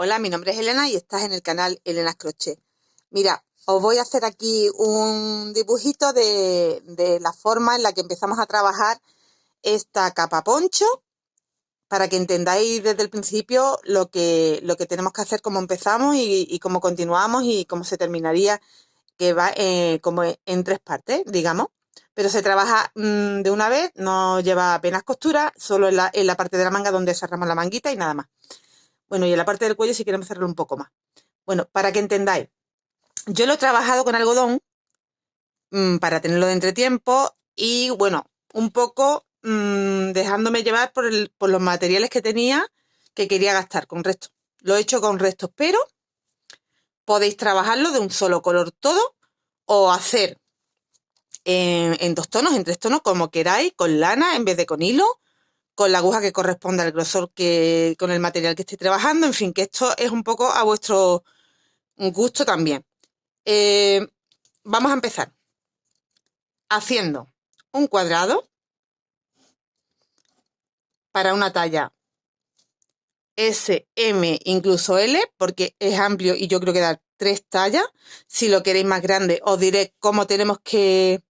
Hola, mi nombre es Elena y estás en el canal Elena's Crochet. Mira, os voy a hacer aquí un dibujito de la forma en la que empezamos a trabajar esta capa poncho para que entendáis desde el principio lo que tenemos que hacer, cómo empezamos y cómo continuamos y cómo se terminaría, que va como en tres partes, digamos. Pero se trabaja de una vez, no lleva apenas costura, solo en la parte de la manga donde cerramos la manguita y nada más. Bueno, y en la parte del cuello si queremos cerrarlo un poco más. Bueno, para que entendáis, yo lo he trabajado con algodón para tenerlo de entretiempo y bueno, un poco dejándome llevar por los materiales que tenía que quería gastar con restos. Lo he hecho con restos, pero podéis trabajarlo de un solo color todo o hacer en dos tonos, en tres tonos, como queráis, con lana en vez de con hilo, con la aguja que corresponda al grosor con el material que esté trabajando. En fin, que esto es un poco a vuestro gusto también. Vamos a empezar haciendo un cuadrado para una talla S, M, incluso L, porque es amplio y yo creo que da 3 tallas. Si lo queréis más grande, os diré cómo tenemos que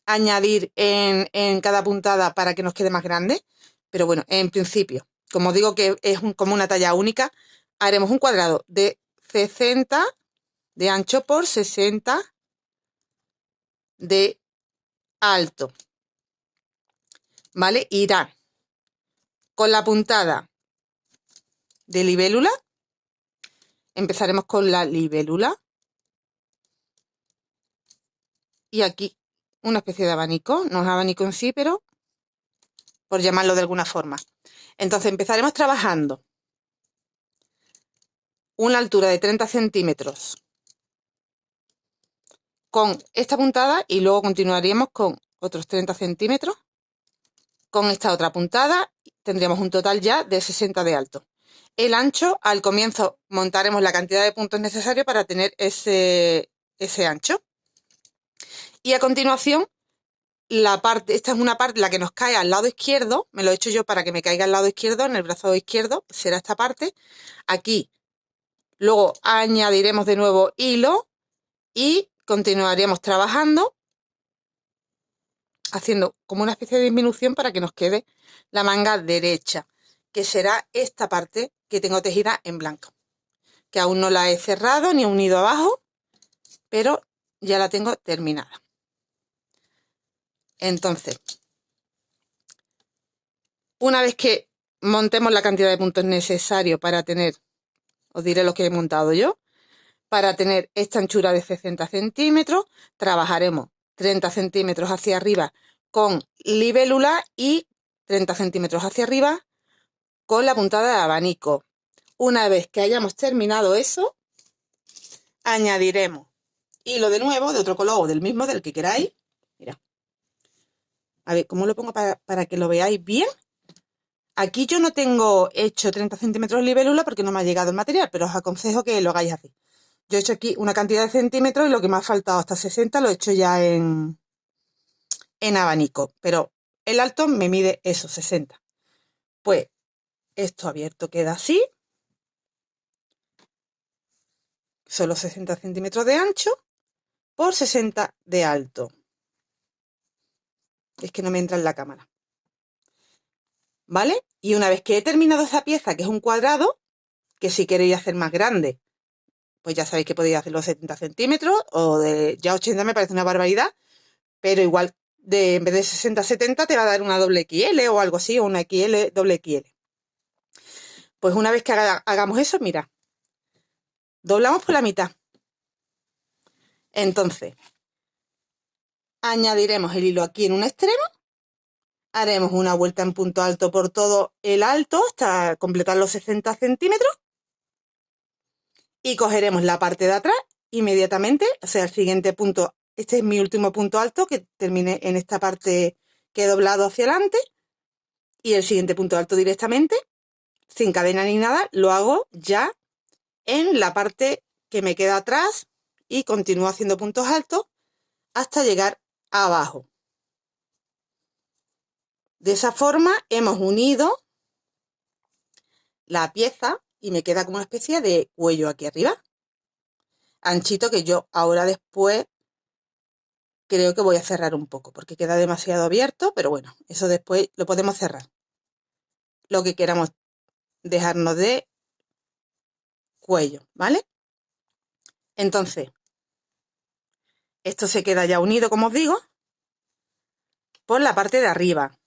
añadir en cada puntada para que nos quede más grande. Pero bueno, en principio, como digo que es como una talla única, haremos un cuadrado de 60 de ancho por 60 de alto. ¿Vale? Irá con la puntada de libélula. Empezaremos con la libélula. Y aquí una especie de abanico. No es abanico en sí, pero por llamarlo de alguna forma. Entonces empezaremos trabajando una altura de 30 centímetros con esta puntada y luego continuaríamos con otros 30 centímetros con esta otra puntada. Tendríamos un total ya de 60 de alto. El ancho, al comienzo montaremos la cantidad de puntos necesarios para tener ese ancho. Y a continuación, esta es una parte, la que nos cae al lado izquierdo, me lo he hecho yo para que me caiga al lado izquierdo, en el brazo izquierdo, será esta parte. Aquí, luego añadiremos de nuevo hilo y continuaríamos trabajando, haciendo como una especie de disminución para que nos quede la manga derecha, que será esta parte que tengo tejida en blanco, que aún no la he cerrado ni unido abajo, pero ya la tengo terminada. Entonces, una vez que montemos la cantidad de puntos necesarios para tener, os diré lo que he montado yo, para tener esta anchura de 60 centímetros, trabajaremos 30 centímetros hacia arriba con libélula y 30 centímetros hacia arriba con la puntada de abanico. Una vez que hayamos terminado eso, añadiremos hilo de nuevo, de otro color o del mismo, del que queráis. Mira, a ver, ¿cómo lo pongo para que lo veáis bien? Aquí yo no tengo hecho 30 centímetros libélula porque no me ha llegado el material, pero os aconsejo que lo hagáis así. Yo he hecho aquí una cantidad de centímetros y lo que me ha faltado hasta 60 lo he hecho ya en abanico, pero el alto me mide eso, 60. Pues esto abierto queda así, solo 60 centímetros de ancho por 60 de alto. Es que no me entra en la cámara. ¿Vale? Y una vez que he terminado esa pieza, que es un cuadrado, que si queréis hacer más grande, pues ya sabéis que podéis hacerlo 70 centímetros o ya 80 me parece una barbaridad, pero igual en vez de 60 70 te va a dar una doble XL o algo así, o una XL, doble XL. Pues una vez que hagamos eso, mira, doblamos por la mitad. Entonces, añadiremos el hilo aquí en un extremo, haremos una vuelta en punto alto por todo el alto hasta completar los 60 centímetros y cogeremos la parte de atrás inmediatamente, o sea, el siguiente punto. Este es mi último punto alto que terminé en esta parte que he doblado hacia adelante y el siguiente punto alto directamente, sin cadena ni nada, lo hago ya en la parte que me queda atrás y continúo haciendo puntos altos hasta llegar abajo. De esa forma hemos unido la pieza y me queda como una especie de cuello aquí arriba, anchito, que yo ahora después creo que voy a cerrar un poco porque queda demasiado abierto, pero bueno, eso después lo podemos cerrar. Lo que queramos dejarnos de cuello, ¿vale? Entonces, esto se queda ya unido, como os digo, por la parte de arriba,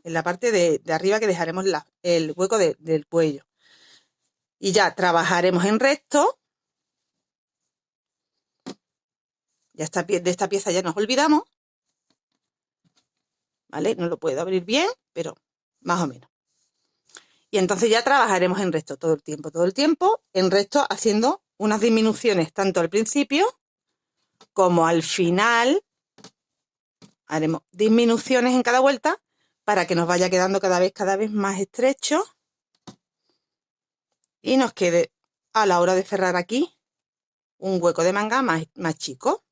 en la parte de arriba que dejaremos el hueco del cuello. Y ya trabajaremos en recto. Ya de esta pieza ya nos olvidamos, ¿vale? No lo puedo abrir bien, pero más o menos. Y entonces ya trabajaremos en recto todo el tiempo, en recto, haciendo unas disminuciones tanto al principio como al final. Haremos disminuciones en cada vuelta para que nos vaya quedando cada vez más estrecho y nos quede a la hora de cerrar aquí un hueco de manga más chico,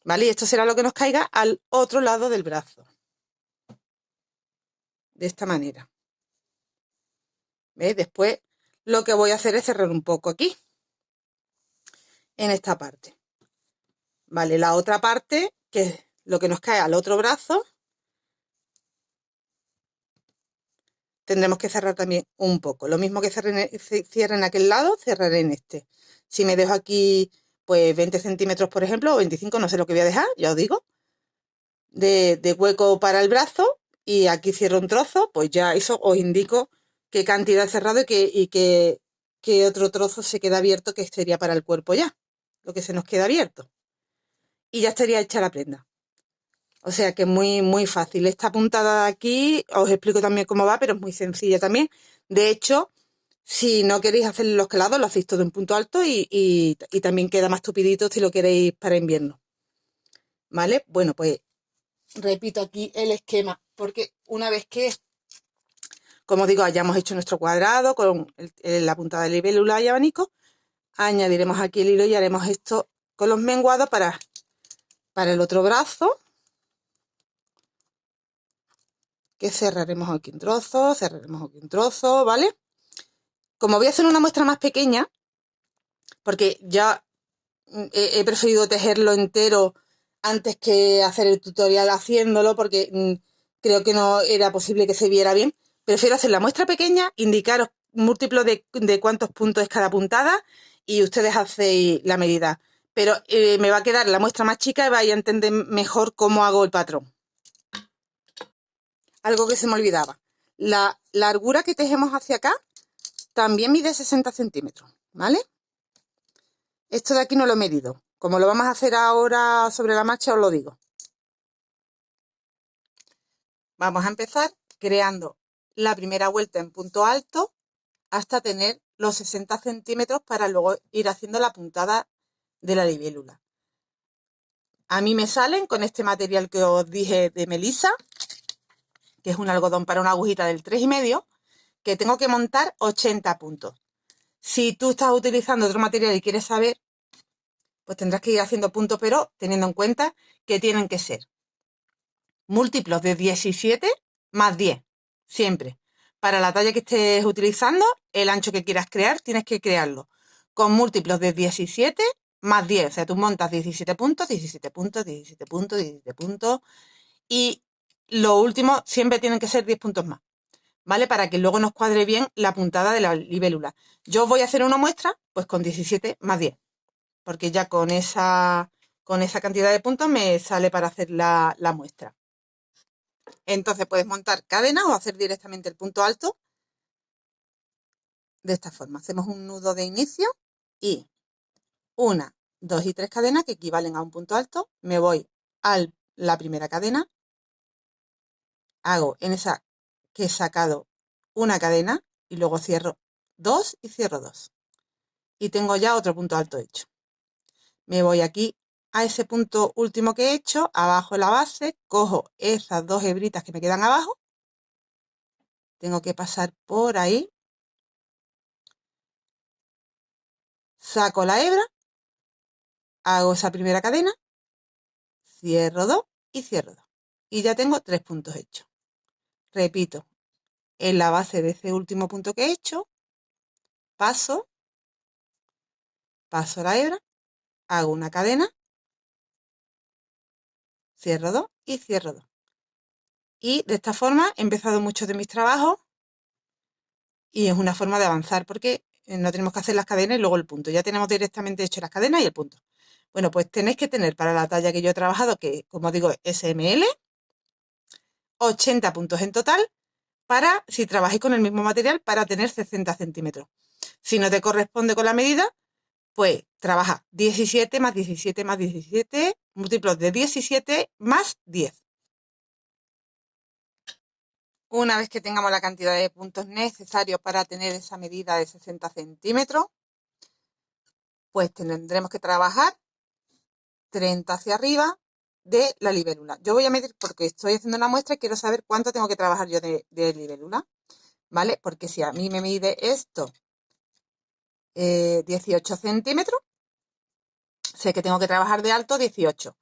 ¿vale? Y esto será lo que nos caiga al otro lado del brazo, de esta manera. ¿Ves? Después lo que voy a hacer es cerrar un poco aquí, en esta parte, ¿vale? La otra parte, que es lo que nos cae al otro brazo, tendremos que cerrar también un poco. Lo mismo que cierre en aquel lado, cerraré en este. Si me dejo aquí, pues 20 centímetros, por ejemplo, o 25, no sé lo que voy a dejar, ya os digo, de hueco para el brazo, y aquí cierro un trozo, pues ya eso os indico qué cantidad he cerrado y qué otro trozo se queda abierto, que sería para el cuerpo ya, lo que se nos queda abierto. Y ya estaría hecha la prenda. O sea que es muy, muy fácil. Esta puntada de aquí, os explico también cómo va, pero es muy sencilla también. De hecho, si no queréis hacer los calados, lo hacéis todo en punto alto y también queda más tupidito si lo queréis para invierno. ¿Vale? Bueno, pues repito aquí el esquema, porque una vez que, como digo, hayamos hecho nuestro cuadrado con la puntada de libélula y abanico, añadiremos aquí el hilo y haremos esto con los menguados para el otro brazo, que cerraremos aquí un trozo, cerraremos aquí un trozo, ¿vale? Como voy a hacer una muestra más pequeña, porque ya he preferido tejerlo entero antes que hacer el tutorial haciéndolo, porque creo que no era posible que se viera bien. Prefiero hacer la muestra pequeña, indicaros múltiplo de cuántos puntos es cada puntada y ustedes hacéis la medida. Pero me va a quedar la muestra más chica y vais a entender mejor cómo hago el patrón. Algo que se me olvidaba. La largura que tejemos hacia acá también mide 60 centímetros, ¿vale? Esto de aquí no lo he medido. Como lo vamos a hacer ahora sobre la marcha, os lo digo. Vamos a empezar creando la primera vuelta en punto alto hasta tener los 60 centímetros para luego ir haciendo la puntada de la libélula. A mí me salen con este material que os dije de Melissa, que es un algodón para una agujita del 3,5, que tengo que montar 80 puntos. Si tú estás utilizando otro material y quieres saber, pues tendrás que ir haciendo puntos, pero teniendo en cuenta que tienen que ser múltiplos de 17 más 10, siempre. Para la talla que estés utilizando, el ancho que quieras crear, tienes que crearlo con múltiplos de 17 más 10. O sea, tú montas 17 puntos, 17 puntos, 17 puntos, 17 puntos. Y lo último siempre tienen que ser 10 puntos más, ¿vale? Para que luego nos cuadre bien la puntada de la libélula. Yo os voy a hacer una muestra, pues con 17 más 10, porque ya con esa cantidad de puntos me sale para hacer la muestra. Entonces puedes montar cadenas o hacer directamente el punto alto de esta forma. Hacemos un nudo de inicio y 1, 2 y 3 cadenas que equivalen a un punto alto. Me voy a la primera cadena, hago en esa que he sacado una cadena y luego cierro 2 y cierro 2. Y tengo ya otro punto alto hecho. Me voy aquí a ese punto último que he hecho, abajo de la base, cojo esas 2 hebritas que me quedan abajo. Tengo que pasar por ahí. Saco la hebra, hago esa primera cadena, cierro 2 y cierro 2. Y ya tengo 3 puntos hechos. Repito, en la base de ese último punto que he hecho, paso la hebra, hago una cadena, cierro 2 y cierro 2. Y de esta forma he empezado muchos de mis trabajos y es una forma de avanzar porque no tenemos que hacer las cadenas y luego el punto. Ya tenemos directamente hecho las cadenas y el punto. Bueno, pues tenéis que tener para la talla que yo he trabajado, que como digo es SML, 80 puntos en total para, si trabajáis con el mismo material, para tener 60 centímetros. Si no te corresponde con la medida, pues trabaja 17 más 17 más 17, múltiplos de 17 más 10. Una vez que tengamos la cantidad de puntos necesarios para tener esa medida de 60 centímetros, pues tendremos que trabajar 30 hacia arriba de la libélula. Yo voy a medir porque estoy haciendo una muestra y quiero saber cuánto tengo que trabajar yo de libélula, ¿vale? Porque si a mí me mide esto 18 centímetros, sé que tengo que trabajar de alto 18.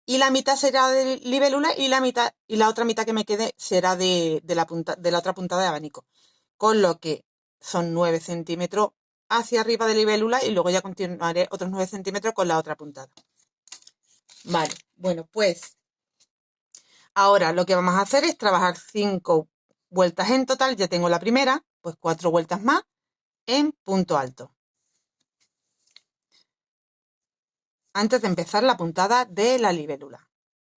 Y la mitad será de libélula y la otra mitad que me quede será de la otra puntada de abanico. Con lo que son 9 centímetros hacia arriba de libélula y luego ya continuaré otros 9 centímetros con la otra puntada. Vale, bueno, pues ahora lo que vamos a hacer es trabajar 5 vueltas en total. Ya tengo la primera, pues 4 vueltas más en punto alto. Antes de empezar la puntada de la libélula.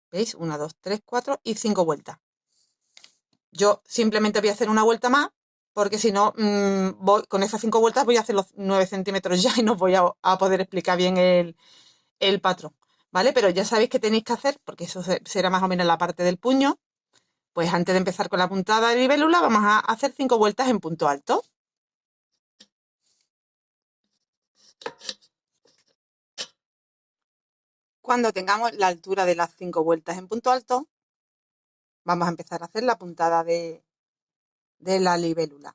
¿Veis? 1, 2, 3, 4 y 5 vueltas. Yo simplemente voy a hacer una vuelta más, porque si no, con esas 5 vueltas voy a hacer los 9 centímetros ya y no voy a poder explicar bien el patrón, ¿vale? Pero ya sabéis que tenéis que hacer, porque eso será más o menos la parte del puño, pues antes de empezar con la puntada de libélula vamos a hacer 5 vueltas en punto alto. Cuando tengamos la altura de las 5 vueltas en punto alto, vamos a empezar a hacer la puntada de la libélula.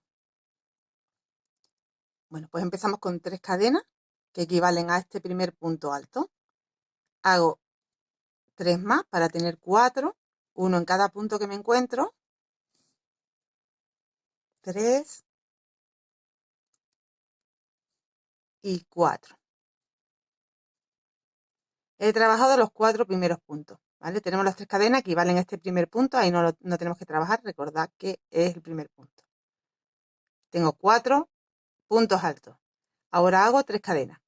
Bueno, pues empezamos con 3 cadenas que equivalen a este primer punto alto. Hago 3 más para tener 4, uno en cada punto que me encuentro, 3 y 4. He trabajado los 4 primeros puntos, ¿vale? Tenemos las 3 cadenas que equivalen a este primer punto, ahí no tenemos que trabajar, recordad que es el primer punto. Tengo 4 puntos altos. Ahora hago 3 cadenas.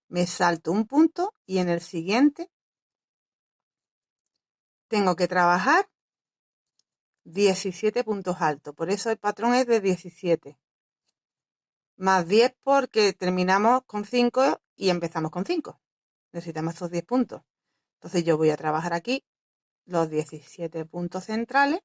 Me salto un punto y en el siguiente tengo que trabajar 17 puntos altos. Por eso el patrón es de 17. Más 10 porque terminamos con 5 y empezamos con 5. Necesitamos esos 10 puntos. Entonces yo voy a trabajar aquí los 17 puntos centrales.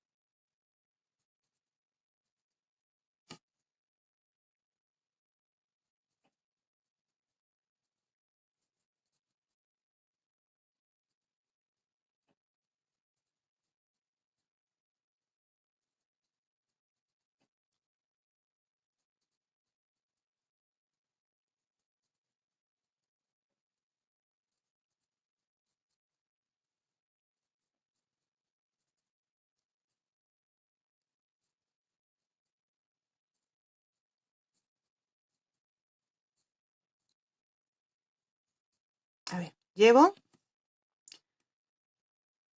A ver, llevo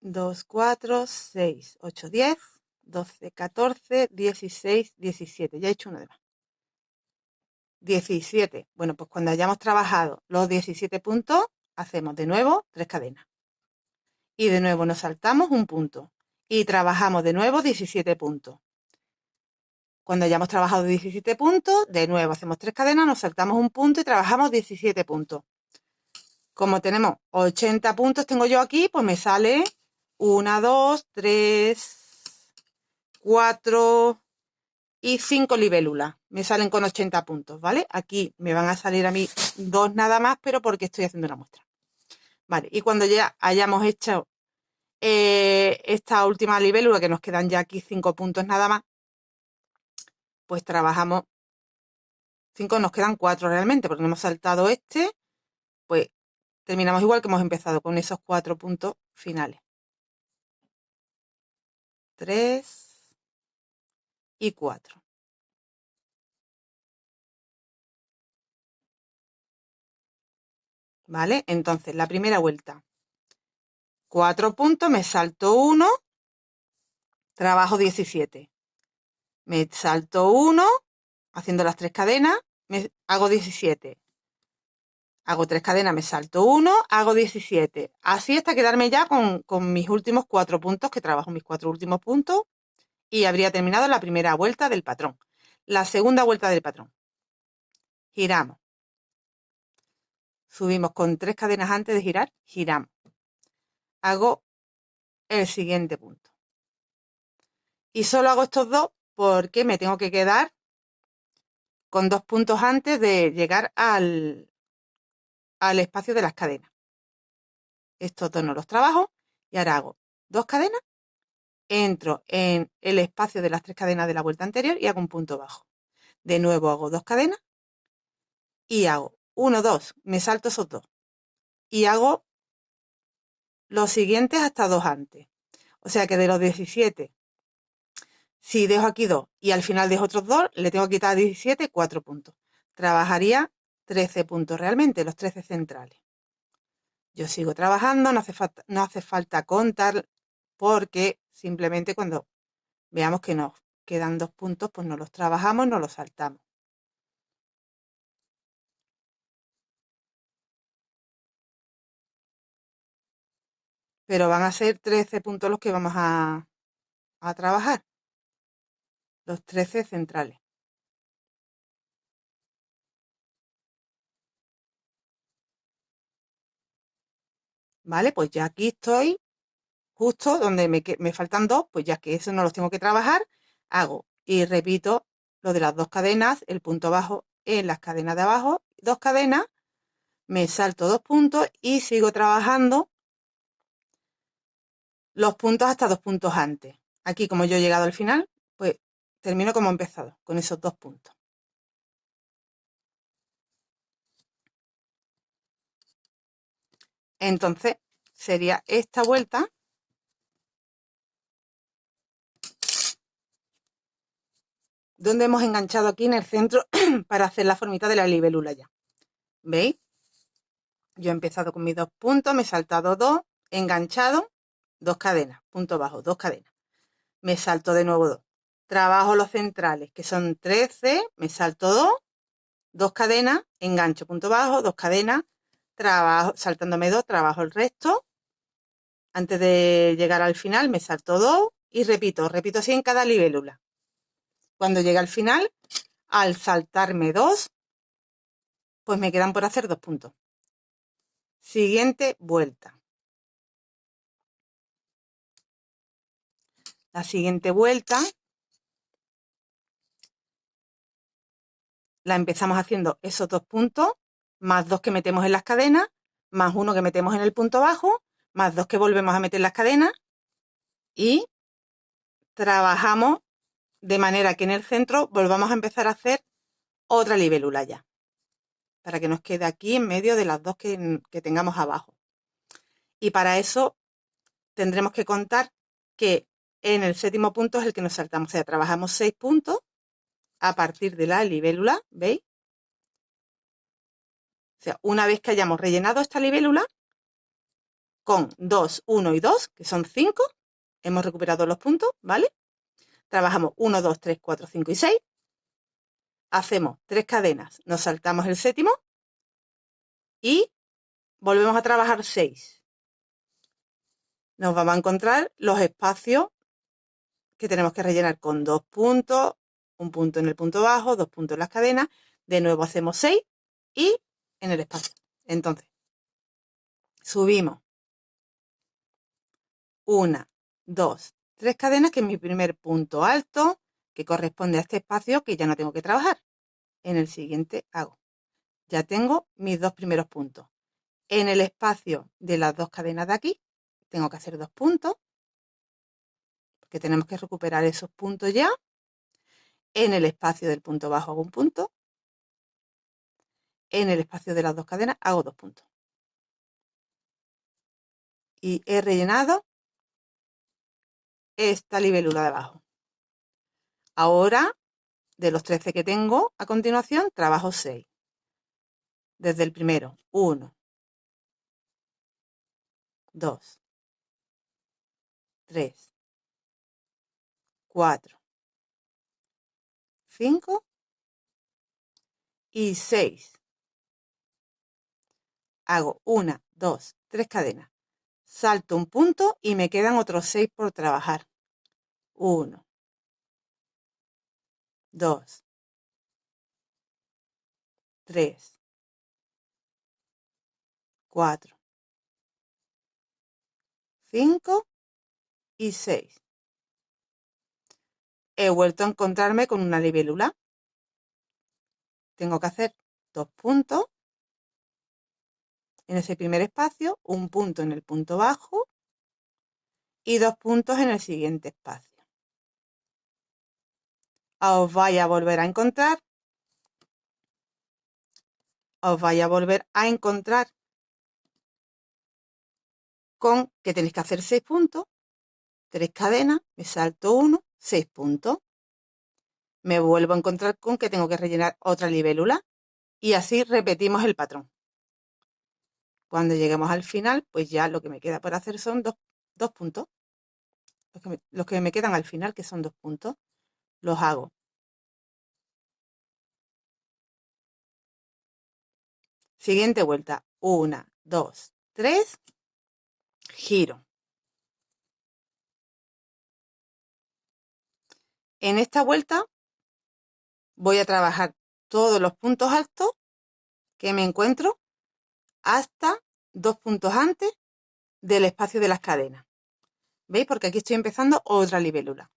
2, 4, 6, 8, 10, 12, 14, 16, 17. Ya he hecho uno de más. 17. Bueno, pues cuando hayamos trabajado los 17 puntos, hacemos de nuevo 3 cadenas. Y de nuevo nos saltamos un punto. Y trabajamos de nuevo 17 puntos. Cuando hayamos trabajado 17 puntos, de nuevo hacemos 3 cadenas, nos saltamos un punto y trabajamos 17 puntos. Como tenemos 80 puntos, tengo yo aquí, pues me sale 1, 2, 3, 4 y 5 libélulas. Me salen con 80 puntos, ¿vale? Aquí me van a salir a mí 2 nada más, pero porque estoy haciendo una muestra. Vale, y cuando ya hayamos hecho esta última libélula, que nos quedan ya aquí 5 puntos nada más, pues trabajamos 5, nos quedan 4 realmente, porque no hemos saltado este, pues terminamos igual que hemos empezado, con esos 4 puntos finales. 3 y 4. ¿vale? Entonces, la primera vuelta, 4 puntos, me salto 1, trabajo 17. Me salto 1, haciendo las 3 cadenas, me hago 17. Hago 3 cadenas, me salto 1, hago 17. Así hasta quedarme ya con mis últimos 4 puntos, que trabajo mis 4 últimos puntos, y habría terminado la primera vuelta del patrón. La segunda vuelta del patrón. Giramos. Subimos con 3 cadenas antes de girar, giramos. Hago el siguiente punto. Y solo hago estos dos porque me tengo que quedar con 2 puntos antes de llegar al espacio de las cadenas. Estos dos no los trabajo y ahora hago 2 cadenas, entro en el espacio de las 3 cadenas de la vuelta anterior y hago un punto bajo. De nuevo hago 2 cadenas y hago 1, 2, me salto esos 2 y hago los siguientes hasta 2 antes. O sea que de los 17, si dejo aquí 2 y al final dejo otros 2, le tengo que quitar a 17 4 puntos. Trabajaría 13 puntos realmente, los 13 centrales. Yo sigo trabajando, no hace falta contar porque simplemente cuando veamos que nos quedan 2 puntos, pues no los trabajamos, no los saltamos. Pero van a ser 13 puntos los que vamos a trabajar, los 13 centrales. ¿Vale? Pues ya aquí estoy justo donde me faltan 2, pues ya que eso no los tengo que trabajar, hago y repito lo de las 2 cadenas, el punto bajo en las cadenas de abajo, 2 cadenas, me salto 2 puntos y sigo trabajando los puntos hasta 2 puntos antes. Aquí, como yo he llegado al final, pues termino como he empezado, con esos 2 puntos. Entonces, sería esta vuelta donde hemos enganchado aquí en el centro para hacer la formita de la libélula ya. ¿Veis? Yo he empezado con mis 2 puntos, me he saltado 2, enganchado, 2 cadenas, punto bajo, 2 cadenas. Me salto de nuevo 2. Trabajo los centrales, que son 13, me salto 2, 2 cadenas, engancho, punto bajo, 2 cadenas, trabajo, saltándome 2, trabajo el resto. Antes de llegar al final me salto 2 y repito así en cada libélula. Cuando llegue al final, al saltarme 2, pues me quedan por hacer 2 puntos. Siguiente vuelta. La siguiente vuelta la empezamos haciendo esos 2 puntos, más 2 que metemos en las cadenas, más 1 que metemos en el punto bajo, más 2 que volvemos a meter en las cadenas y trabajamos de manera que en el centro volvamos a empezar a hacer otra libélula ya, para que nos quede aquí en medio de las 2 que tengamos abajo. Y para eso tendremos que contar que en el séptimo punto es el que nos saltamos, o sea, trabajamos 6 puntos a partir de la libélula, ¿veis? O sea, una vez que hayamos rellenado esta libélula, con 2, 1 y 2, que son 5, hemos recuperado los puntos, ¿vale? Trabajamos 1, 2, 3, 4, 5 y 6. Hacemos 3 cadenas, nos saltamos el séptimo y volvemos a trabajar 6. Nos vamos a encontrar los espacios que tenemos que rellenar con 2 puntos, un punto en el punto bajo, 2 puntos en las cadenas. De nuevo hacemos 6 y en el espacio. Entonces, subimos 1, 2, 3 cadenas, que es mi primer punto alto, que corresponde a este espacio que ya no tengo que trabajar. En el siguiente hago. Ya tengo mis 2 primeros puntos. En el espacio de las 2 cadenas de aquí, tengo que hacer 2 puntos, porque tenemos que recuperar esos puntos ya. En el espacio del punto bajo hago un punto. En el espacio de las 2 cadenas hago 2 puntos. Y he rellenado esta libélula de abajo. Ahora, de los 13 que tengo a continuación, trabajo 6. Desde el primero, 1, 2, 3, 4, 5 y 6. Hago 1, 2, 3 cadenas. Salto un punto y me quedan otros 6 por trabajar. 1, 2, 3, 4, 5 y 6. He vuelto a encontrarme con una libélula. Tengo que hacer 2 puntos en ese primer espacio, un punto en el punto bajo y 2 puntos en el siguiente espacio. Os vais a volver a encontrar. Con que tenéis que hacer 6 puntos, 3 cadenas, me salto 1, 6 puntos. Me vuelvo a encontrar con que tengo que rellenar otra libélula y así repetimos el patrón. Cuando lleguemos al final, pues ya lo que me queda por hacer son dos puntos. Los que me quedan al final, que son 2 puntos, los hago. Siguiente vuelta. 1, 2, 3, giro. En esta vuelta voy a trabajar todos los puntos altos que me encuentro hasta 2 puntos antes del espacio de las cadenas. ¿Veis? Porque aquí estoy empezando otra libélula.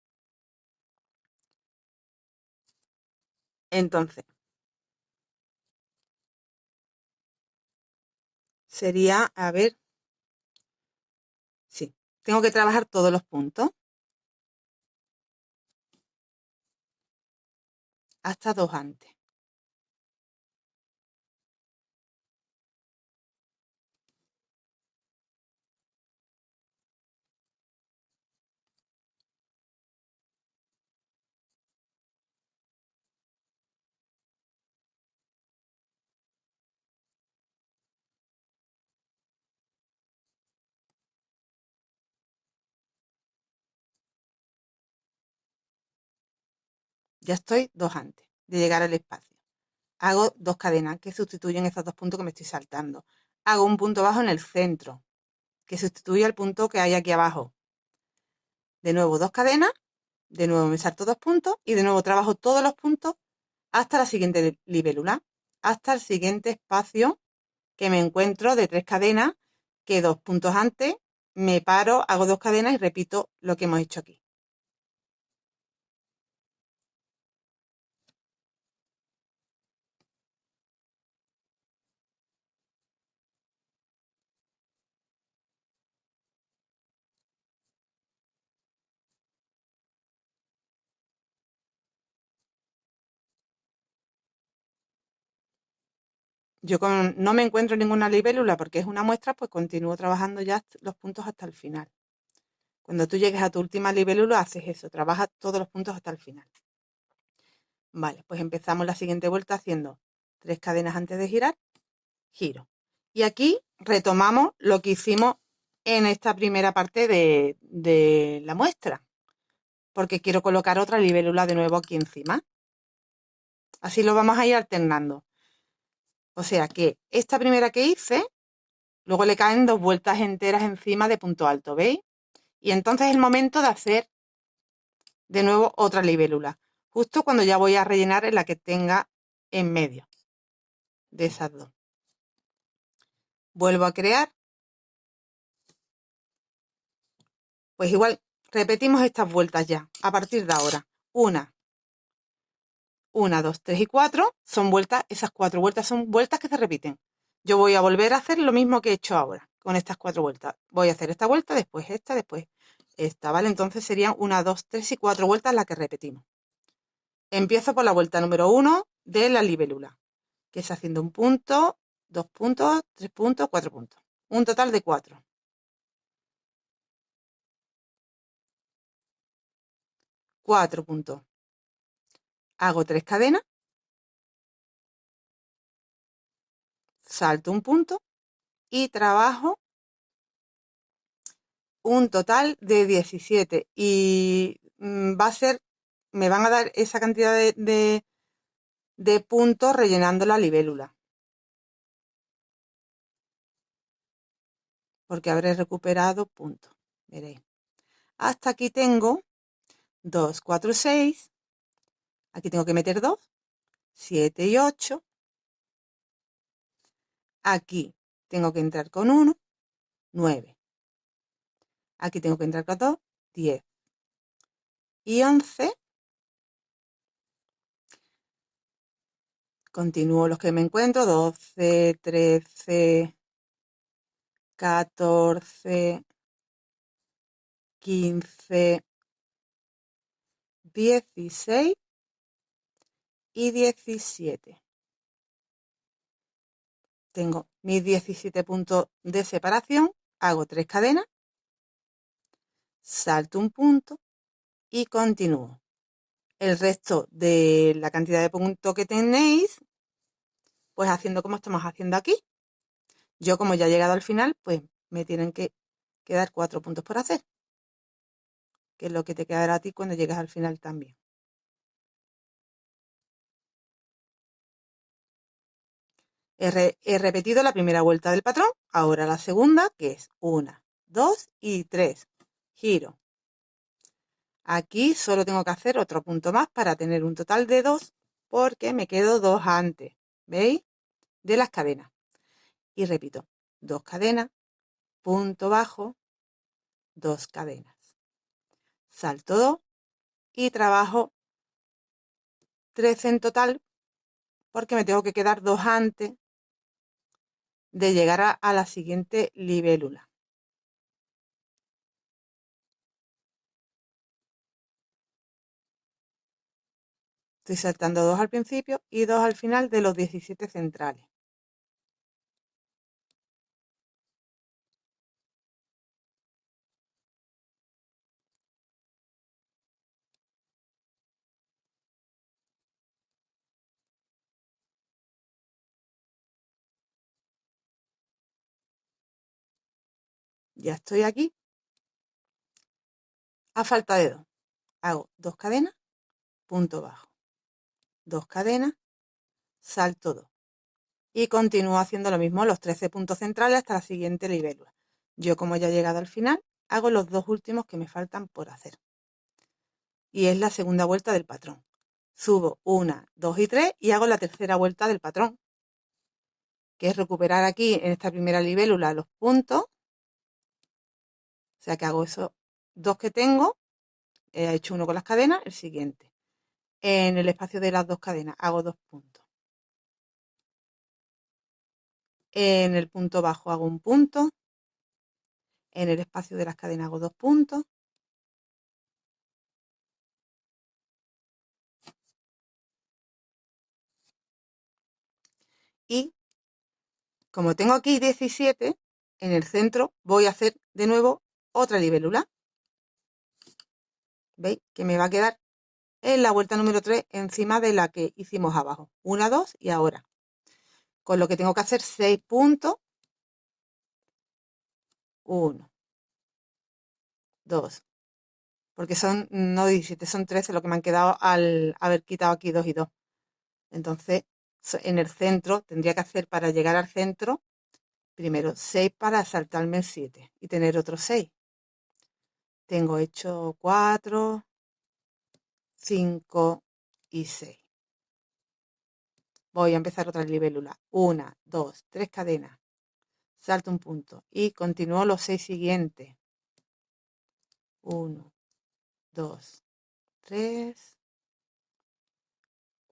Entonces, sería, a ver, sí, tengo que trabajar todos los puntos hasta 2 antes. Ya estoy 2 antes de llegar al espacio. Hago 2 cadenas que sustituyen esos 2 puntos que me estoy saltando. Hago un punto bajo en el centro, que sustituye al punto que hay aquí abajo. De nuevo 2 cadenas, de nuevo me salto 2 puntos y de nuevo trabajo todos los puntos hasta la siguiente libélula, hasta el siguiente espacio que me encuentro de 3 cadenas, que 2 puntos antes me paro, hago 2 cadenas y repito lo que hemos hecho aquí. Yo no me encuentro ninguna libélula porque es una muestra, pues continúo trabajando ya los puntos hasta el final. Cuando tú llegues a tu última libélula haces eso, trabajas todos los puntos hasta el final. Vale, pues empezamos la siguiente vuelta haciendo 3 cadenas antes de girar, giro. Y aquí retomamos lo que hicimos en esta primera parte de la muestra, porque quiero colocar otra libélula de nuevo aquí encima. Así lo vamos a ir alternando. O sea que esta primera que hice, luego le caen 2 vueltas enteras encima de punto alto, ¿veis? Y entonces es el momento de hacer de nuevo otra libélula, justo cuando ya voy a rellenar en la que tenga en medio de esas 2. Vuelvo a crear. Pues igual repetimos estas vueltas ya, a partir de ahora. 1, 2, 3 y 4 son vueltas, esas 4 vueltas son vueltas que se repiten. Yo voy a volver a hacer lo mismo que he hecho ahora, con estas 4 vueltas. Voy a hacer esta vuelta, después esta, ¿vale? Entonces serían 1, 2, 3 y 4 vueltas las que repetimos. Empiezo por la vuelta número 1 de la libélula, que es haciendo un punto, 2 puntos, 3 puntos, 4 puntos. Un total de 4. 4 puntos. Hago 3 cadenas, salto un punto y trabajo un total de 17 y va a ser, me van a dar esa cantidad de puntos rellenando la libélula, porque habré recuperado puntos, veréis. Hasta aquí tengo 2, 4, 6, aquí tengo que meter 2, 7 y 8, aquí tengo que entrar con 1, 9, aquí tengo que entrar con 2, 10 y 11, continúo los que me encuentro, 12, 13, 14, 15, 16 y 17. Tengo mis 17 puntos de separación, hago 3 cadenas, salto un punto y continúo. El resto de la cantidad de puntos que tenéis, pues haciendo como estamos haciendo aquí. Yo como ya he llegado al final, pues me tienen que quedar 4 puntos por hacer, que es lo que te quedará a ti cuando llegues al final también. He repetido la primera vuelta del patrón, ahora la segunda, que es 1, 2 y 3. Giro. Aquí solo tengo que hacer otro punto más para tener un total de 2, porque me quedo 2 antes, ¿veis? De las cadenas. Y repito, 2 cadenas, punto bajo, 2 cadenas. Salto 2 y trabajo 13 en total, porque me tengo que quedar 2 antes de llegar a la siguiente libélula. Estoy saltando 2 al principio y 2 al final de los 17 centrales. Ya estoy aquí. A falta de 2. Hago 2 cadenas, punto bajo. 2 cadenas, salto 2. Y continúo haciendo lo mismo, los 13 puntos centrales hasta la siguiente libélula. Yo, como ya he llegado al final, hago los 2 últimos que me faltan por hacer. Y es la segunda vuelta del patrón. Subo 1, 2 y 3 y hago la tercera vuelta del patrón, que es recuperar aquí en esta primera libélula los puntos. O sea que hago esos 2 que tengo, he hecho uno con las cadenas, el siguiente. En el espacio de las 2 cadenas hago 2 puntos. En el punto bajo hago un punto. En el espacio de las cadenas hago 2 puntos. Y como tengo aquí 17, en el centro voy a hacer de nuevo otra libélula. ¿Veis? Que me va a quedar en la vuelta número 3 encima de la que hicimos abajo. 1, 2 y ahora. Con lo que tengo que hacer 6 puntos. 1, 2. Porque son no 17, son 13 lo que me han quedado al haber quitado aquí 2 y 2. Entonces, en el centro tendría que hacer para llegar al centro primero 6 para saltarme el 7 y tener otros 6. Tengo hecho 4, 5 y 6. Voy a empezar otra libélula. 1, 2, 3 cadenas. Salto un punto y continúo los 6 siguientes. 1, 2, 3,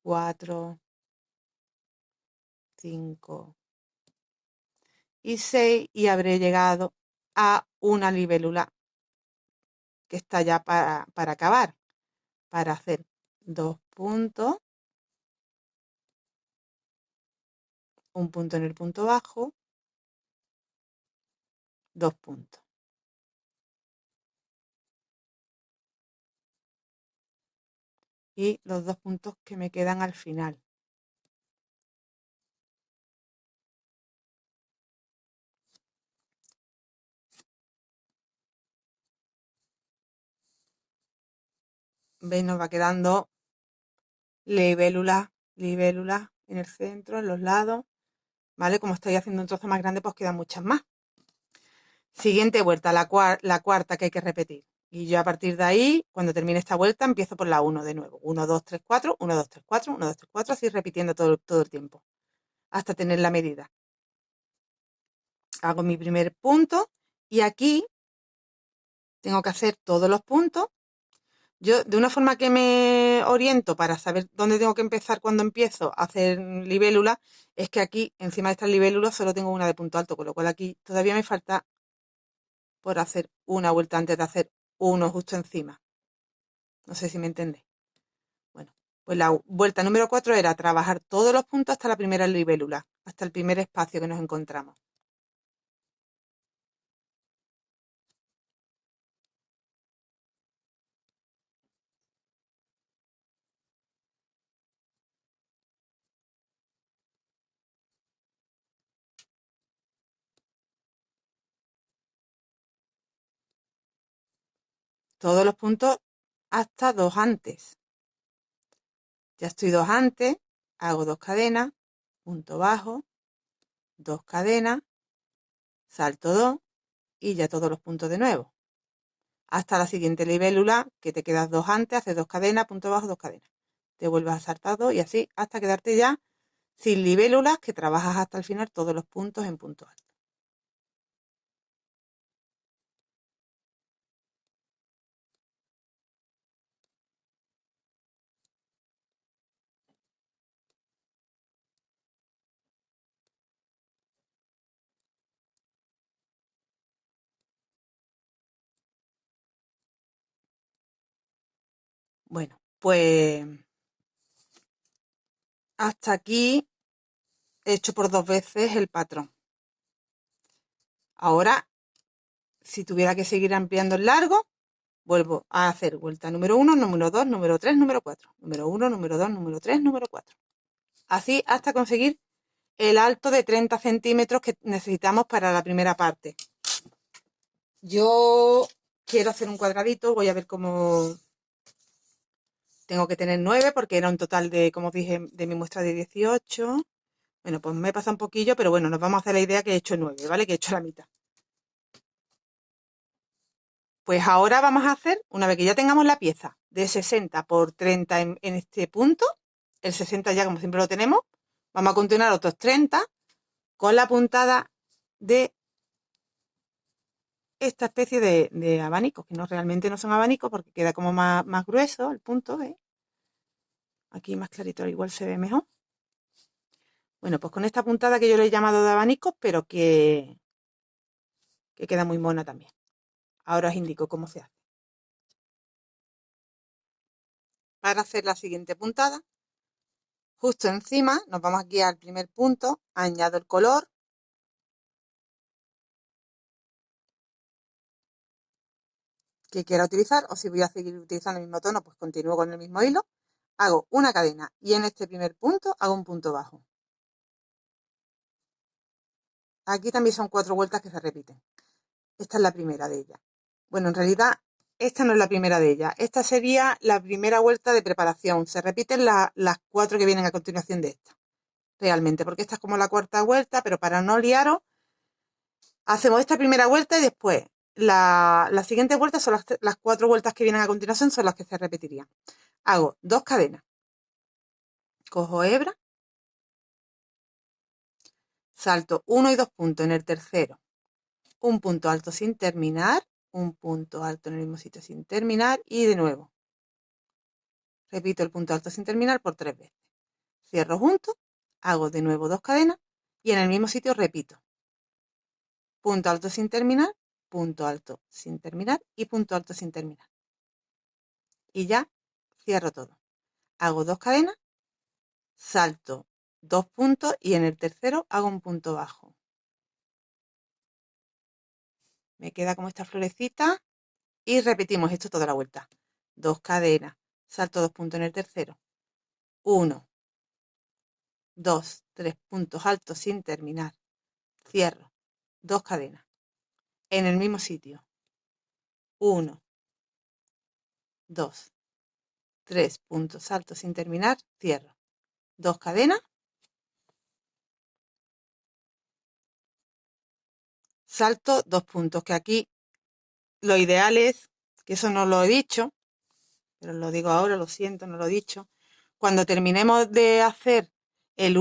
4, 5 y 6 y habré llegado a una libélula que está ya para acabar. Para hacer 2 puntos, un punto en el punto bajo, 2 puntos. Y los 2 puntos que me quedan al final. ¿Veis? Nos va quedando libélulas en el centro, en los lados, ¿vale? Como estoy haciendo un trozo más grande, pues quedan muchas más. Siguiente vuelta, la cuarta que hay que repetir. Y yo a partir de ahí, cuando termine esta vuelta, empiezo por la 1 de nuevo. 1, 2, 3, 4, 1, 2, 3, 4, 1, 2, 3, 4, así repitiendo todo el tiempo, hasta tener la medida. Hago mi primer punto y aquí tengo que hacer todos los puntos. Yo, de una forma que me oriento para saber dónde tengo que empezar cuando empiezo a hacer libélula, es que aquí, encima de estas libélulas, solo tengo una de punto alto, con lo cual aquí todavía me falta por hacer una vuelta antes de hacer uno justo encima. No sé si me entendéis. Bueno, pues la vuelta número 4 era trabajar todos los puntos hasta la primera libélula, hasta el primer espacio que nos encontramos. Todos los puntos hasta dos antes. Ya estoy dos antes, hago dos cadenas, punto bajo, dos cadenas, salto 2 y ya todos los puntos de nuevo. Hasta la siguiente libélula, que te quedas dos antes, haces dos cadenas, punto bajo, dos cadenas. Te vuelves a saltar 2 y así hasta quedarte ya sin libélulas, que trabajas hasta el final todos los puntos en punto alto. Bueno, pues hasta aquí he hecho por dos veces el patrón. Ahora, si tuviera que seguir ampliando el largo, vuelvo a hacer vuelta número 1, número 2, número 3, número 4. Número 1, número 2, número 3, número 4. Así hasta conseguir el alto de 30 centímetros que necesitamos para la primera parte. Yo quiero hacer un cuadradito, voy a ver cómo... Tengo que tener 9 porque era un total de, como dije, de mi muestra de 18. Bueno, pues me pasa un poquillo, pero bueno, nos vamos a hacer la idea que he hecho 9, ¿vale? Que he hecho la mitad. Pues ahora vamos a hacer, una vez que ya tengamos la pieza de 60 por 30 en este punto, el 60 ya como siempre lo tenemos, vamos a continuar otros 30 con la puntada de esta especie de abanicos, que no realmente no son abanicos porque queda como más grueso el punto, ¿ves? Aquí más clarito, igual se ve mejor. Bueno, pues con esta puntada que yo le he llamado de abanicos, pero que queda muy mona también. Ahora os indico cómo se hace. Para hacer la siguiente puntada, justo encima, nos vamos aquí al primer punto, añado el color. Que quiera utilizar, o si voy a seguir utilizando el mismo tono, pues continúo con el mismo hilo. Hago una cadena y en este primer punto hago un punto bajo. Aquí también son 4 vueltas que se repiten. Esta es la primera de ellas. Bueno, en realidad esta no es la primera de ellas. Esta sería la primera vuelta de preparación. Se repiten las 4 que vienen a continuación de esta. Realmente, porque esta es como la cuarta vuelta, pero para no liaros, hacemos esta primera vuelta y después las siguientes vueltas son las 4 vueltas que vienen a continuación, son las que se repetirían. Hago dos cadenas. Cojo hebra. Salto 1 y 2 puntos en el tercero. Un punto alto sin terminar. Un punto alto en el mismo sitio sin terminar. Y de nuevo. Repito el punto alto sin terminar por 3 veces. Cierro junto. Hago de nuevo dos cadenas. Y en el mismo sitio repito. Punto alto sin terminar. Punto alto sin terminar. Y punto alto sin terminar. Y ya cierro todo. Hago dos cadenas. Salto 2 puntos. Y en el tercero hago un punto bajo. Me queda como esta florecita. Y repetimos esto toda la vuelta. Dos cadenas. Salto 2 puntos en el tercero. 1, 2, 3 puntos altos sin terminar. Cierro. Dos cadenas. En el mismo sitio. 1, 2, 3 puntos altos sin terminar, cierro, 2 cadenas, salto 2 puntos, que aquí lo ideal es, que eso no lo he dicho, pero lo digo ahora, lo siento, no lo he dicho, cuando terminemos de hacer la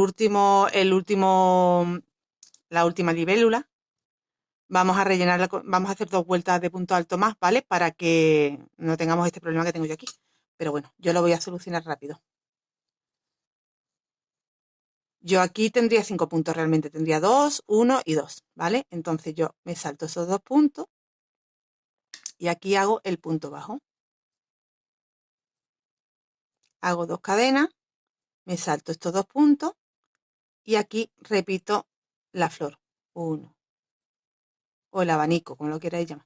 última libélula, vamos a rellenarla, vamos a hacer 2 vueltas de punto alto más, ¿vale? Para que no tengamos este problema que tengo yo aquí. Pero bueno, yo lo voy a solucionar rápido. Yo aquí tendría 5 puntos realmente, tendría 2, 1 y 2, ¿vale? Entonces yo me salto esos 2 puntos y aquí hago el punto bajo. Hago 2 cadenas, me salto estos 2 puntos y aquí repito la flor. 1, o el abanico, como lo queráis llamar.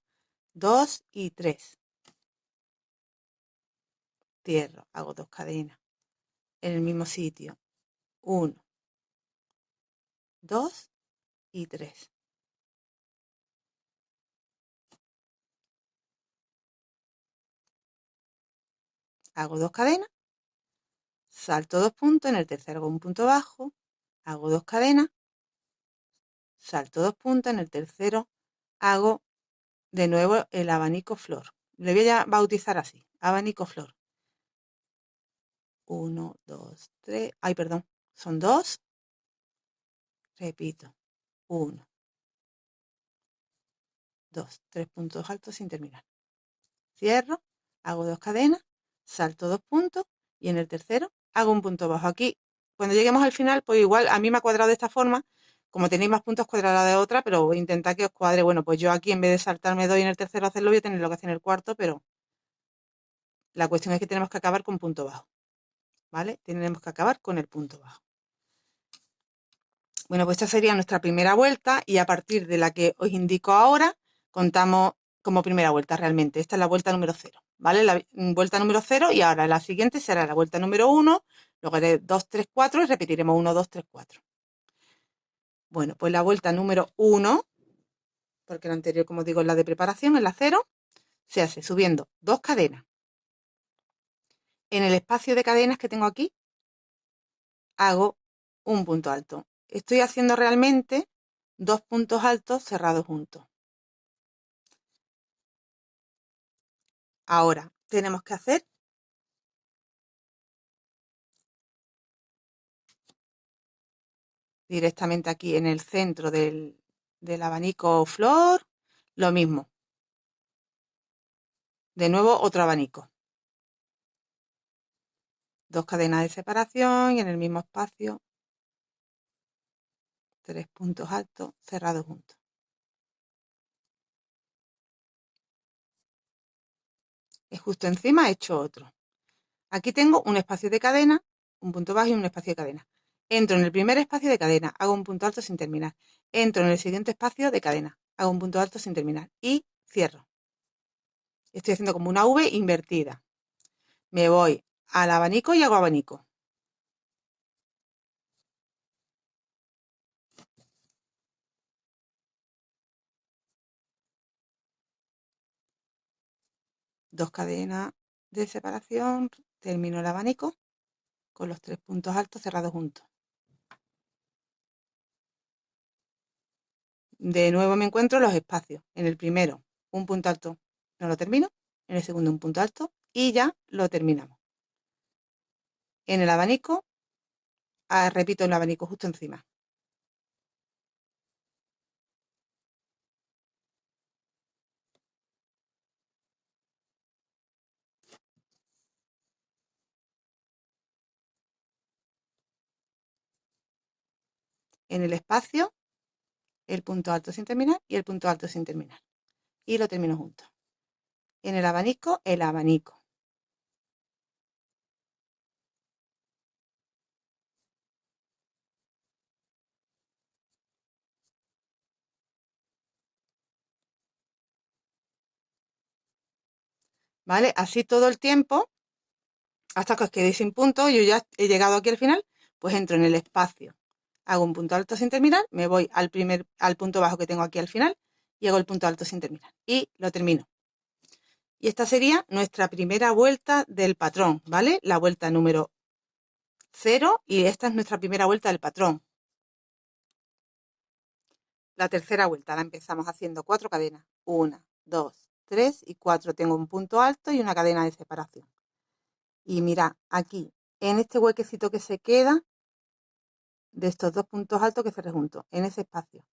2 y 3. Cierro, hago 2 cadenas en el mismo sitio. 1, 2 y 3. Hago 2 cadenas, salto 2 puntos, en el tercero hago un punto bajo, hago 2 cadenas, salto 2 puntos, en el tercero hago de nuevo el abanico flor. Le voy a bautizar así, abanico flor. 1, 2, 3, ay, perdón, son 2, repito, 1, 2, 3 puntos altos sin terminar. Cierro, hago 2 cadenas, salto 2 puntos y en el tercero hago un punto bajo. Aquí, cuando lleguemos al final, pues igual a mí me ha cuadrado de esta forma, como tenéis más puntos cuadrará de otra, pero voy a intentar que os cuadre. Bueno, pues yo aquí en vez de saltarme 2 y en el tercero hacerlo, voy a tener lo que hacer en el cuarto, pero la cuestión es que tenemos que acabar con punto bajo, ¿vale? Tenemos que acabar con el punto bajo. Bueno, pues esta sería nuestra primera vuelta y a partir de la que os indico ahora, contamos como primera vuelta realmente. Esta es la vuelta número 0, ¿vale? La vuelta número 0 y ahora la siguiente será la vuelta número 1, luego haré 2, 3, 4 y repetiremos 1, 2, 3, 4. Bueno, pues la vuelta número 1, porque la anterior, como digo, es la de preparación, es la 0, se hace subiendo 2 cadenas. En el espacio de cadenas que tengo aquí, hago un punto alto. Estoy haciendo realmente 2 puntos altos cerrados juntos. Ahora tenemos que hacer directamente aquí en el centro del abanico flor, lo mismo. De nuevo otro abanico. 2 cadenas de separación y en el mismo espacio 3 puntos altos cerrados juntos. Y justo encima he hecho otro. Aquí tengo un espacio de cadena, un punto bajo y un espacio de cadena. Entro en el primer espacio de cadena, hago un punto alto sin terminar. Entro en el siguiente espacio de cadena, hago un punto alto sin terminar y cierro. Estoy haciendo como una V invertida. Me voy al abanico y hago abanico. Dos cadenas de separación, termino el abanico con los 3 puntos altos cerrados juntos. De nuevo me encuentro los espacios. En el primero, un punto alto, no lo termino. En el segundo, un punto alto y ya lo terminamos. En el abanico, repito el abanico justo encima. En el espacio, el punto alto sin terminar y el punto alto sin terminar. Y lo termino juntos. En el abanico, el abanico. ¿Vale? Así todo el tiempo, hasta que os quedéis sin punto. Yo ya he llegado aquí al final, pues entro en el espacio. Hago un punto alto sin terminar, me voy al punto bajo que tengo aquí al final y hago el punto alto sin terminar. Y lo termino. Y esta sería nuestra primera vuelta del patrón, ¿vale? La vuelta número 0 y esta es nuestra primera vuelta del patrón. La tercera vuelta la empezamos haciendo 4 cadenas. 1, 2, 3 y 4. Tengo un punto alto y una cadena de separación. Y mirad, aquí, en este huequecito que se queda, de estos dos puntos altos que cerré juntos, en ese espacio,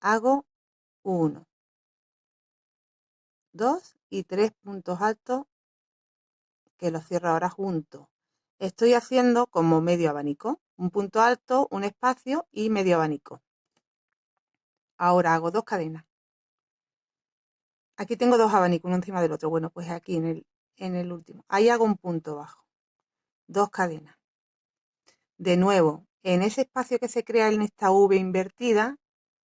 hago 1, 2 y 3 puntos altos que los cierro ahora juntos. Estoy haciendo como medio abanico, un punto alto, un espacio y medio abanico. Ahora hago 2 cadenas. Aquí tengo 2 abanicos, uno encima del otro. Bueno, pues aquí en el último. Ahí hago un punto bajo. 2 cadenas. De nuevo, en ese espacio que se crea en esta V invertida,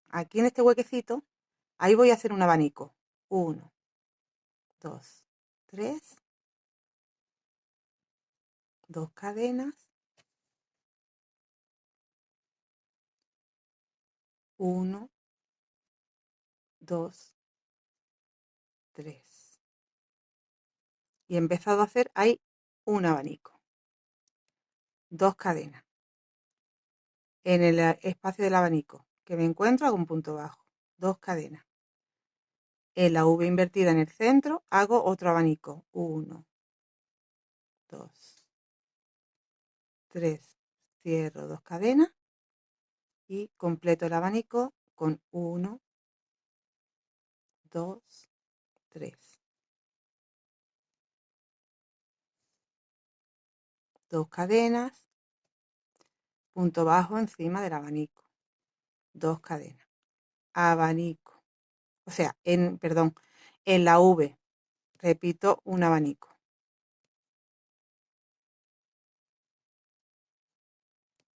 aquí en este huequecito, ahí voy a hacer un abanico. 1, 2, 3, 2 cadenas, 1, 2, 3. Y he empezado a hacer ahí un abanico. 2 cadenas. En el espacio del abanico que me encuentro hago un punto bajo. 2 cadenas. En la V invertida en el centro hago otro abanico. 1, 2, 3. Cierro 2 cadenas y completo el abanico con 1, 2, 3. 2 cadenas, punto bajo encima del abanico. 2 cadenas. Abanico. O sea, perdón, en la V repito un abanico.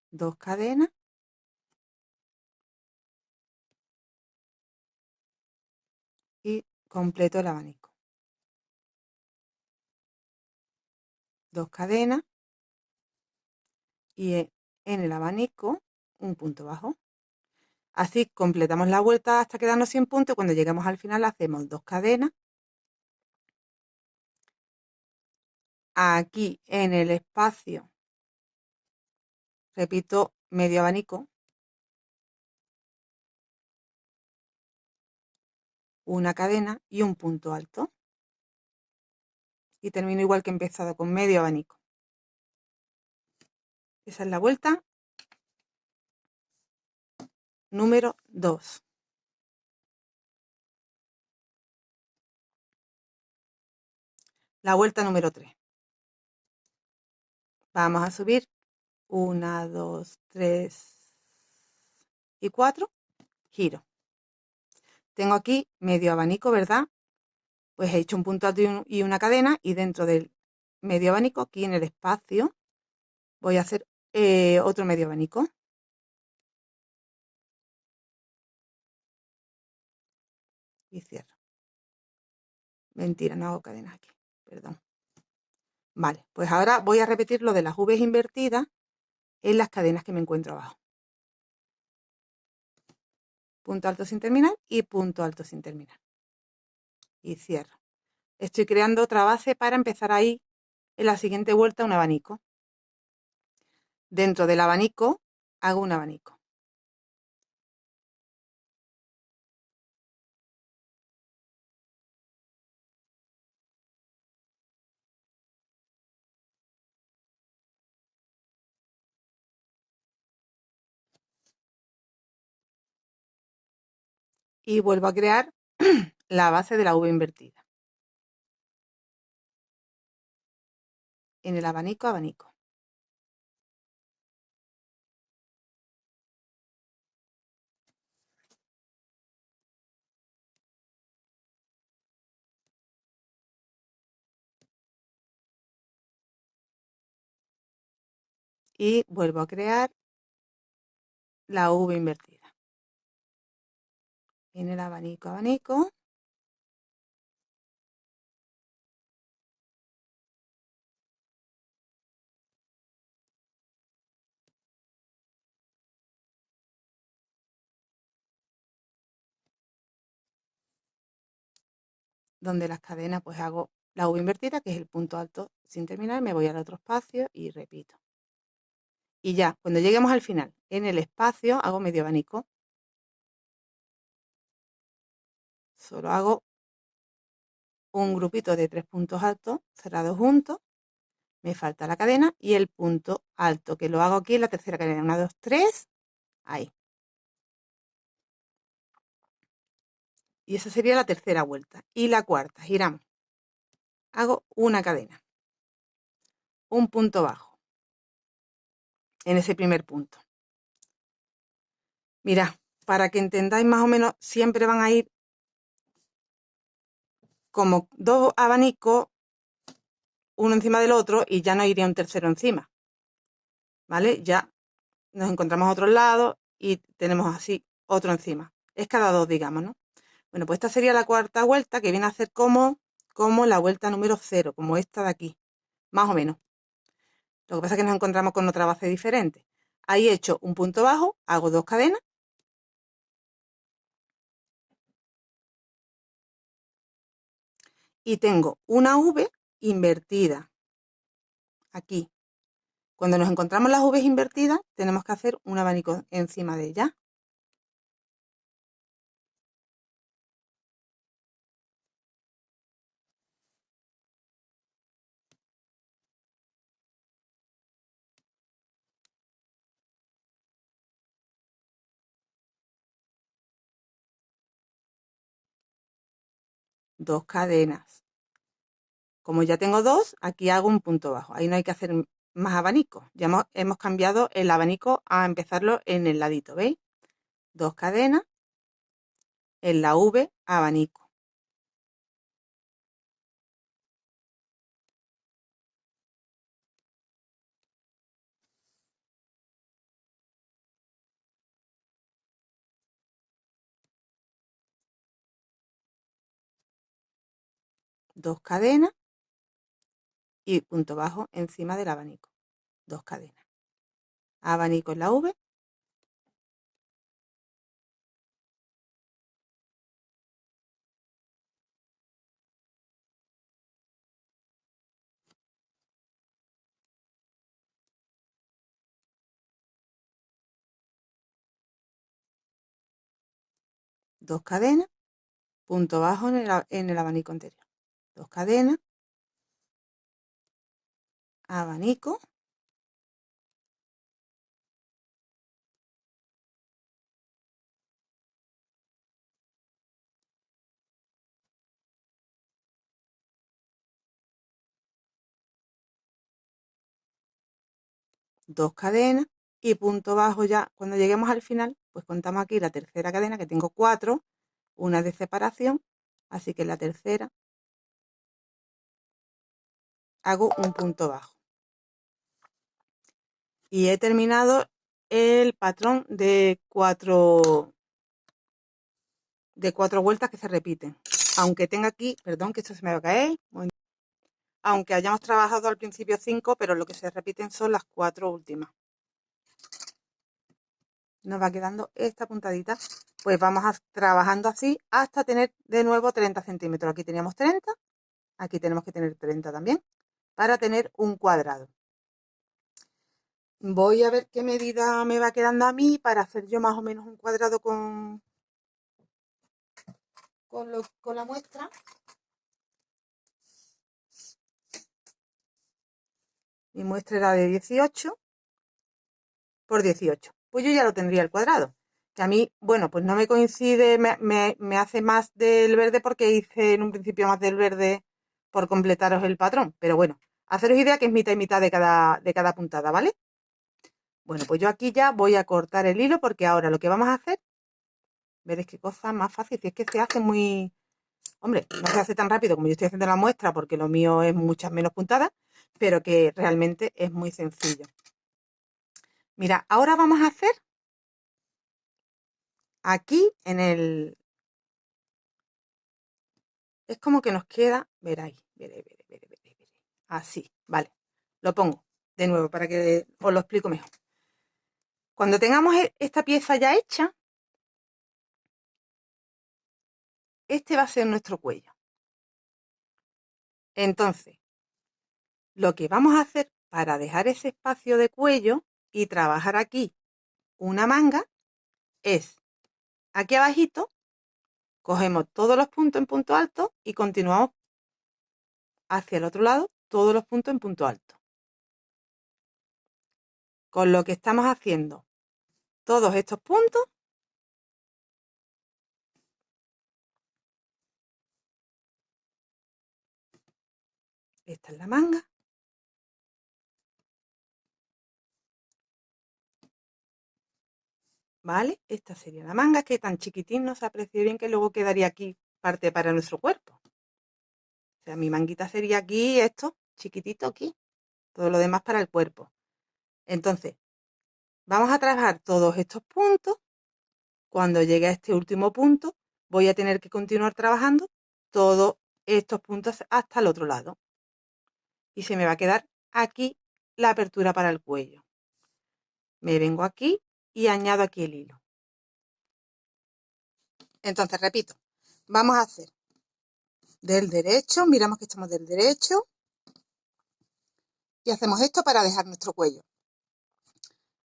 2 cadenas. Y completo el abanico. 2 cadenas y en el abanico un punto bajo. Así completamos la vuelta hasta quedarnos sin punto. Cuando lleguemos al final hacemos 2 cadenas. Aquí en el espacio repito medio abanico. Una cadena y un punto alto. Y termino igual que he empezado, con medio abanico. Esa es la vuelta número 2. La vuelta número 3. Vamos a subir 1, 2, 3 y 4. Giro. Tengo aquí medio abanico, ¿verdad? Pues he hecho un punto alto y una cadena y dentro del medio abanico, aquí en el espacio, voy a hacer otro medio abanico. Y cierro. Mentira, no hago cadenas aquí, perdón. Vale, pues ahora voy a repetir lo de las V invertidas en las cadenas que me encuentro abajo. Punto alto sin terminar y punto alto sin terminar. Y cierro. Estoy creando otra base para empezar ahí en la siguiente vuelta un abanico. Dentro del abanico hago un abanico. Y vuelvo a crear la base de la V invertida. En el abanico, abanico. Y vuelvo a crear la V invertida. En el abanico, abanico. donde las cadenas, pues hago la V invertida, que es el punto alto sin terminar, me voy al otro espacio y repito. Y ya, cuando lleguemos al final, en el espacio hago medio abanico. Solo hago un grupito de 3 puntos altos cerrados juntos. Me falta la cadena y el punto alto, que lo hago aquí en la tercera cadena. 1, 2, 3, ahí. Y esa sería la tercera vuelta. Y la cuarta, giramos. Hago una cadena. Un punto bajo. En ese primer punto. Mirad, para que entendáis más o menos, siempre van a ir como 2 abanicos, uno encima del otro, y ya no iría un tercero encima. ¿Vale? Ya nos encontramos a otro lado y tenemos así otro encima. Es cada 2, digamos, ¿no? Bueno, pues esta sería la cuarta vuelta, que viene a ser como la vuelta número 0, como esta de aquí, más o menos. Lo que pasa es que nos encontramos con otra base diferente. Ahí he hecho un punto bajo, hago 2 cadenas. Y tengo una V invertida aquí. Cuando nos encontramos las V invertidas, tenemos que hacer un abanico encima de ella. Dos cadenas. Como ya tengo 2, aquí hago un punto bajo. Ahí no hay que hacer más abanicos. Ya hemos cambiado el abanico a empezarlo en el ladito, ¿veis? 2 cadenas, en la V, abanico. Dos cadenas y punto bajo encima del abanico. 2 cadenas. Abanico en la V. Dos cadenas, punto bajo en el abanico anterior. 2 cadenas, abanico, dos cadenas y punto bajo. Ya cuando lleguemos al final, pues contamos aquí la tercera cadena, que tengo 4, una de separación, así que en la tercera hago un punto bajo. Y he terminado el patrón de 4 vueltas que se repiten. Aunque tenga aquí, perdón que esto se me va a caer, aunque hayamos trabajado al principio 5, pero lo que se repiten son las 4 últimas. Nos va quedando esta puntadita. Pues vamos trabajando así hasta tener de nuevo 30 centímetros. Aquí teníamos 30, aquí tenemos que tener 30 también, para tener un cuadrado. Voy a ver qué medida me va quedando a mí para hacer yo más o menos un cuadrado con la muestra. Mi muestra era de 18 por 18. Pues yo ya lo tendría el cuadrado. Que a mí, bueno, pues no me coincide, me hace más del verde porque hice en un principio más del verde por completaros el patrón. Pero bueno, haceros idea que es mitad y mitad de cada puntada, ¿vale? Bueno, pues yo aquí ya voy a cortar el hilo porque ahora lo que vamos a hacer, veréis qué cosa más fácil, si es que se hace muy... Hombre, no se hace tan rápido como yo estoy haciendo la muestra porque lo mío es muchas menos puntadas, pero que realmente es muy sencillo. Mira, ahora vamos a hacer aquí en el... Es como que nos queda, veréis, veréis. Así, vale. Lo pongo de nuevo para que os lo explico mejor. Cuando tengamos esta pieza ya hecha, este va a ser nuestro cuello. Entonces, lo que vamos a hacer para dejar ese espacio de cuello y trabajar aquí una manga es, aquí abajito, cogemos todos los puntos en punto alto y continuamos hacia el otro lado, todos los puntos en punto alto. Con lo que estamos haciendo todos estos puntos, esta es la manga, ¿vale? Esta sería la manga, que tan chiquitín no se aprecia bien que luego quedaría aquí parte para nuestro cuerpo. O sea, mi manguita sería aquí, esto, chiquitito aquí, todo lo demás para el cuerpo. Entonces, vamos a trabajar todos estos puntos. Cuando llegue a este último punto, voy a tener que continuar trabajando todos estos puntos hasta el otro lado. Y se me va a quedar aquí la apertura para el cuello. Me vengo aquí y añado aquí el hilo. Entonces, repito, vamos a hacer del derecho, miramos que estamos del derecho y hacemos esto para dejar nuestro cuello.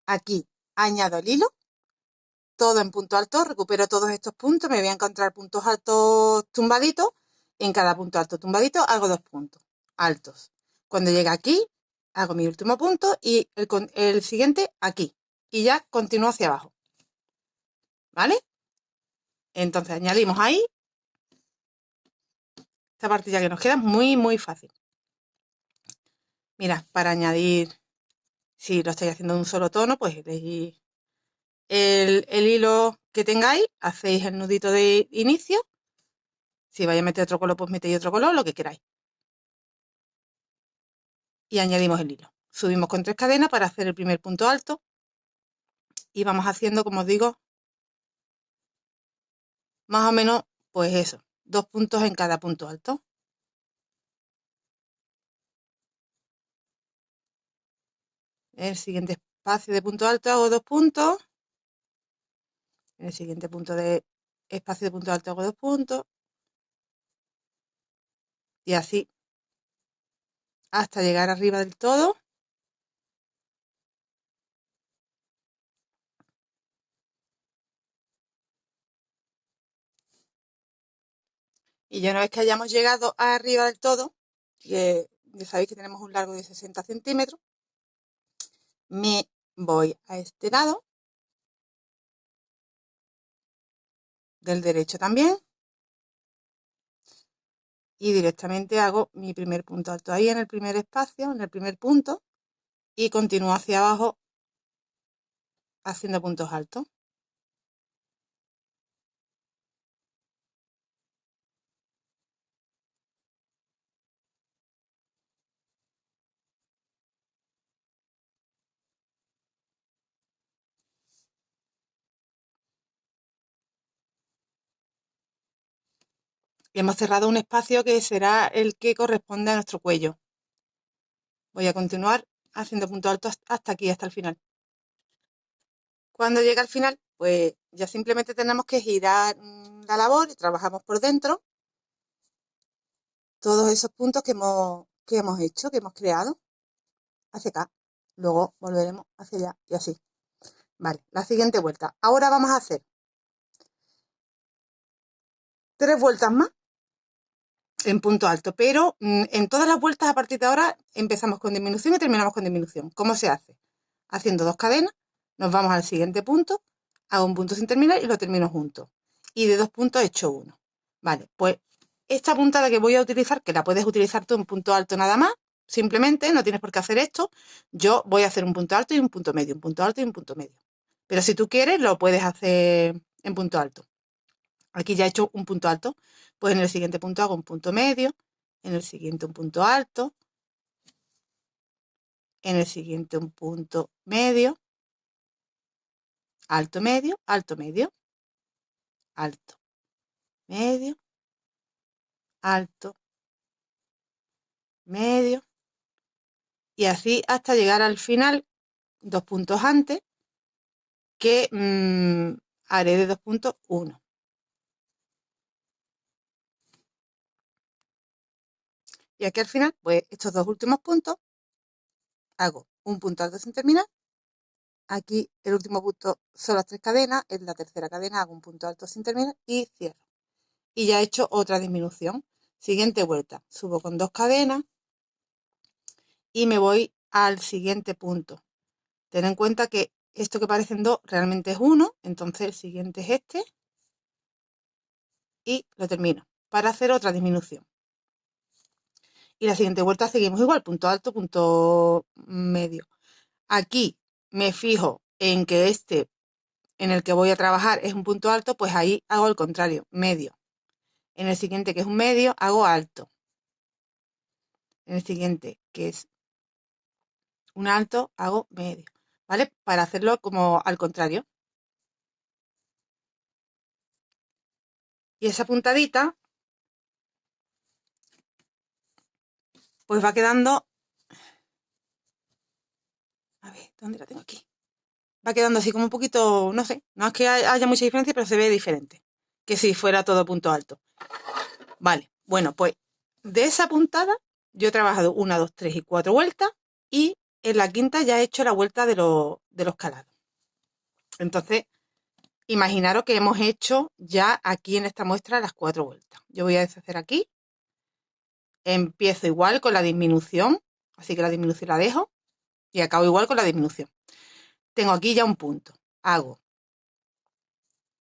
Aquí añado el hilo, todo en punto alto, recupero todos estos puntos, me voy a encontrar puntos altos tumbaditos, en cada punto alto tumbadito hago 2 puntos altos. Cuando llegue aquí, hago mi último punto y el siguiente aquí. Y ya continúo hacia abajo. ¿Vale? Entonces añadimos ahí esta partilla que nos queda muy, muy fácil. Mira, para añadir, si lo estáis haciendo de un solo tono, pues elegís el hilo que tengáis, hacéis el nudito de inicio. Si vais a meter otro color, pues metéis otro color, lo que queráis. Y añadimos el hilo. Subimos con 3 cadenas para hacer el primer punto alto. Y vamos haciendo, como os digo, más o menos, pues eso, 2 puntos en cada punto alto. En el siguiente espacio de punto alto hago 2 puntos. En el siguiente punto de espacio de punto alto hago 2 puntos. Y así hasta llegar arriba del todo. Y ya una vez que hayamos llegado arriba del todo, que ya sabéis que tenemos un largo de 60 centímetros, me voy a este lado, del derecho también, y directamente hago mi primer punto alto ahí en el primer espacio, en el primer punto, y continúo hacia abajo haciendo puntos altos. Y hemos cerrado un espacio que será el que corresponde a nuestro cuello. Voy a continuar haciendo puntos altos hasta aquí, hasta el final. Cuando llega al final, pues ya simplemente tenemos que girar la labor y trabajamos por dentro todos esos puntos que hemos hecho, que hemos creado hacia acá. Luego volveremos hacia allá y así. Vale, la siguiente vuelta. Ahora vamos a hacer 3 vueltas más en punto alto, pero en todas las vueltas a partir de ahora empezamos con disminución y terminamos con disminución. ¿Cómo se hace? Haciendo 2 cadenas, nos vamos al siguiente punto, hago un punto sin terminar y lo termino junto. Y de 2 puntos he hecho uno. Vale, pues esta puntada que voy a utilizar, que la puedes utilizar tú en punto alto nada más, simplemente no tienes por qué hacer esto. Yo voy a hacer un punto alto y un punto medio, un punto alto y un punto medio. Pero si tú quieres, lo puedes hacer en punto alto. Aquí ya he hecho un punto alto, pues en el siguiente punto hago un punto medio, en el siguiente un punto alto, en el siguiente un punto medio, alto, medio, alto, medio, alto, medio, alto, medio, y así hasta llegar al final, 2 puntos antes, que haré de 2 puntos 1. Y aquí al final, pues estos dos últimos puntos, hago un punto alto sin terminar. Aquí el último punto son las 3 cadenas, en la tercera cadena hago un punto alto sin terminar y cierro. Y ya he hecho otra disminución. Siguiente vuelta, subo con 2 cadenas y me voy al siguiente punto. Ten en cuenta que esto que parecen 2 realmente es 1, entonces el siguiente es este y lo termino para hacer otra disminución. Y la siguiente vuelta seguimos igual, punto alto, punto medio. Aquí me fijo en que este en el que voy a trabajar es un punto alto, pues ahí hago el contrario, medio. En el siguiente, que es un medio, hago alto. En el siguiente, que es un alto, hago medio. ¿Vale? Para hacerlo como al contrario. Y esa puntadita, pues va quedando... A ver, ¿dónde la tengo aquí? Va quedando así como un poquito, no sé, no es que haya mucha diferencia, pero se ve diferente que si fuera todo punto alto. Vale, bueno, pues de esa puntada yo he trabajado 1, 2, 3 y 4 vueltas y en la quinta ya he hecho la vuelta de los calados. Entonces, imaginaros que hemos hecho ya aquí en esta muestra las 4 vueltas. Yo voy a deshacer aquí. Empiezo igual con la disminución, así que la disminución la dejo y acabo igual con la disminución. Tengo aquí ya un punto. Hago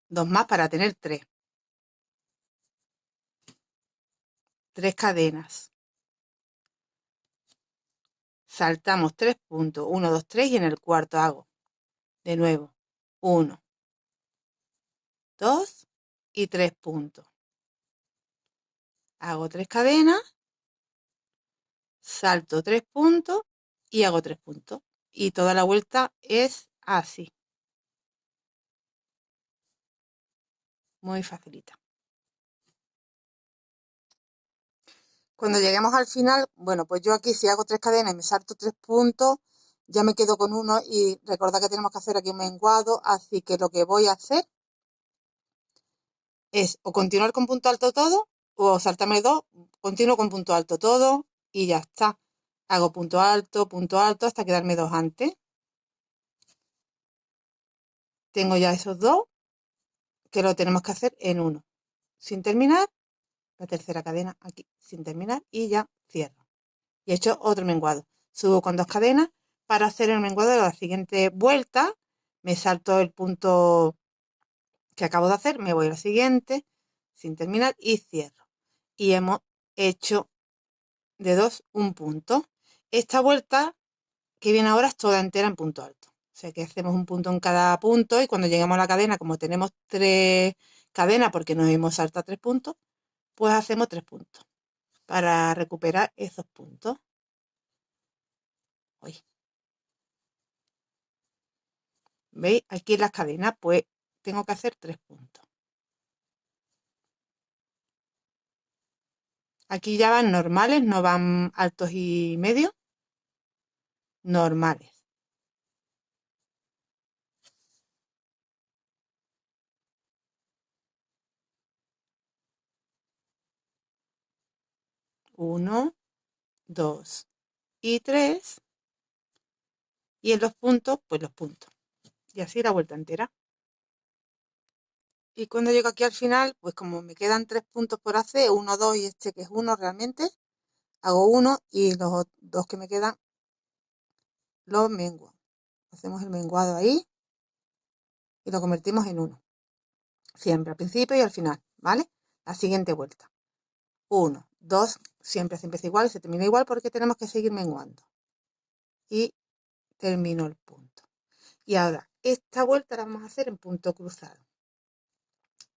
2 más para tener 3. 3 cadenas. Saltamos 3 puntos. 1, 2, 3 y en el cuarto hago de nuevo 1, 2 y 3 puntos. Hago 3 cadenas, salto 3 puntos y hago 3 puntos. Y toda la vuelta es así. Muy facilita. Cuando lleguemos al final, bueno, pues yo aquí si hago 3 cadenas y me salto 3 puntos, ya me quedo con uno y recordad que tenemos que hacer aquí un menguado, así que lo que voy a hacer es o continuar con punto alto todo o saltarme 2, continúo con punto alto todo y ya está. Hago punto alto hasta quedarme 2 antes. Tengo ya esos 2 que lo tenemos que hacer en uno. Sin terminar, la tercera cadena aquí sin terminar y ya cierro. Y he hecho otro menguado. Subo con 2 cadenas para hacer el menguado de la siguiente vuelta. Me salto el punto que acabo de hacer, me voy a la siguiente sin terminar y cierro. Y hemos hecho de 2 un punto. Esta vuelta que viene ahora es toda entera en punto alto. O sea que hacemos un punto en cada punto y cuando llegamos a la cadena, como tenemos 3 cadenas porque nos hemos saltado 3 puntos, pues hacemos 3 puntos para recuperar esos puntos. Uy. ¿Veis? Aquí en las cadenas, pues tengo que hacer 3 puntos. Aquí ya van normales, no van altos y medios. Normales. 1, 2 y 3. Y en los puntos, pues los puntos. Y así la vuelta entera. Y cuando llego aquí al final, pues como me quedan 3 puntos por hacer, 1, 2 y este que es 1 realmente, hago 1 y los 2 que me quedan los menguo. Hacemos el menguado ahí y lo convertimos en 1. Siempre al principio y al final, ¿vale? La siguiente vuelta. 1, 2, siempre se empieza igual y se termina igual porque tenemos que seguir menguando. Y termino el punto. Y ahora, esta vuelta la vamos a hacer en punto cruzado.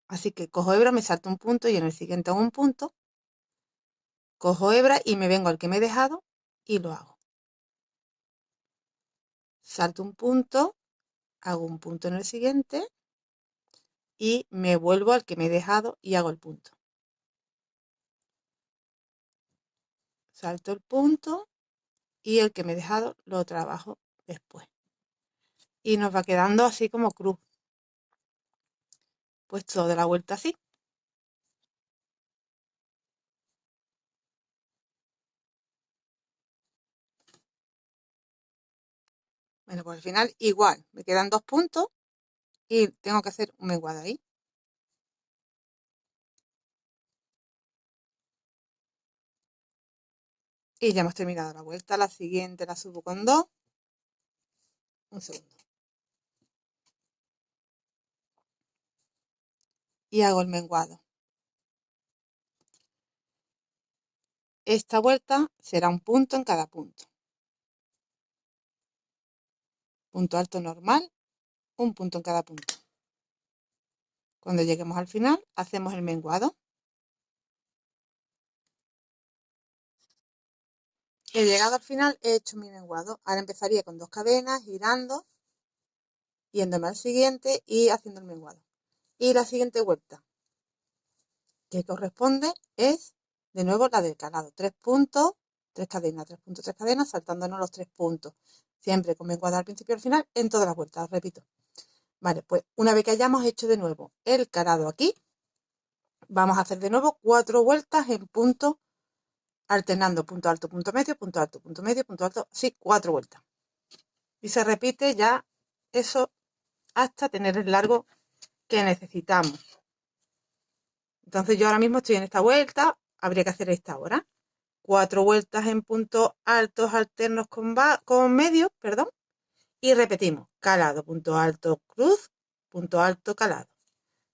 Así que cojo hebra, me salto un punto y en el siguiente hago un punto. Cojo hebra y me vengo al que me he dejado y lo hago. Salto un punto, hago un punto en el siguiente y me vuelvo al que me he dejado y hago el punto. Salto el punto y el que me he dejado lo trabajo después. Y nos va quedando así como cruz. Pues todo de la vuelta así. Bueno, pues al final igual, me quedan 2 puntos y tengo que hacer un menguado ahí. Y ya hemos terminado la vuelta. La siguiente la subo con 2. Un segundo. Y hago el menguado. Esta vuelta será un punto en cada punto. Punto alto normal, un punto en cada punto. Cuando lleguemos al final, hacemos el menguado. He llegado al final, he hecho mi menguado. Ahora empezaría con 2 cadenas, girando, yéndome al siguiente y haciendo el menguado. Y la siguiente vuelta que corresponde es de nuevo la del calado. 3 puntos, 3 cadenas, 3 puntos, 3 cadenas, saltándonos los 3 puntos. Siempre con menguado al principio y al final, en todas las vueltas, repito. Vale, pues una vez que hayamos hecho de nuevo el calado aquí, vamos a hacer de nuevo 4 vueltas en punto, alternando punto alto, punto medio, punto alto, punto medio, punto alto, sí, 4 vueltas. Y se repite ya eso hasta tener el largo que necesitamos. Entonces yo ahora mismo estoy en esta vuelta, habría que hacer esta ahora. 4 vueltas en puntos altos alternos con medios, perdón, y repetimos, calado, punto alto, cruz, punto alto, calado.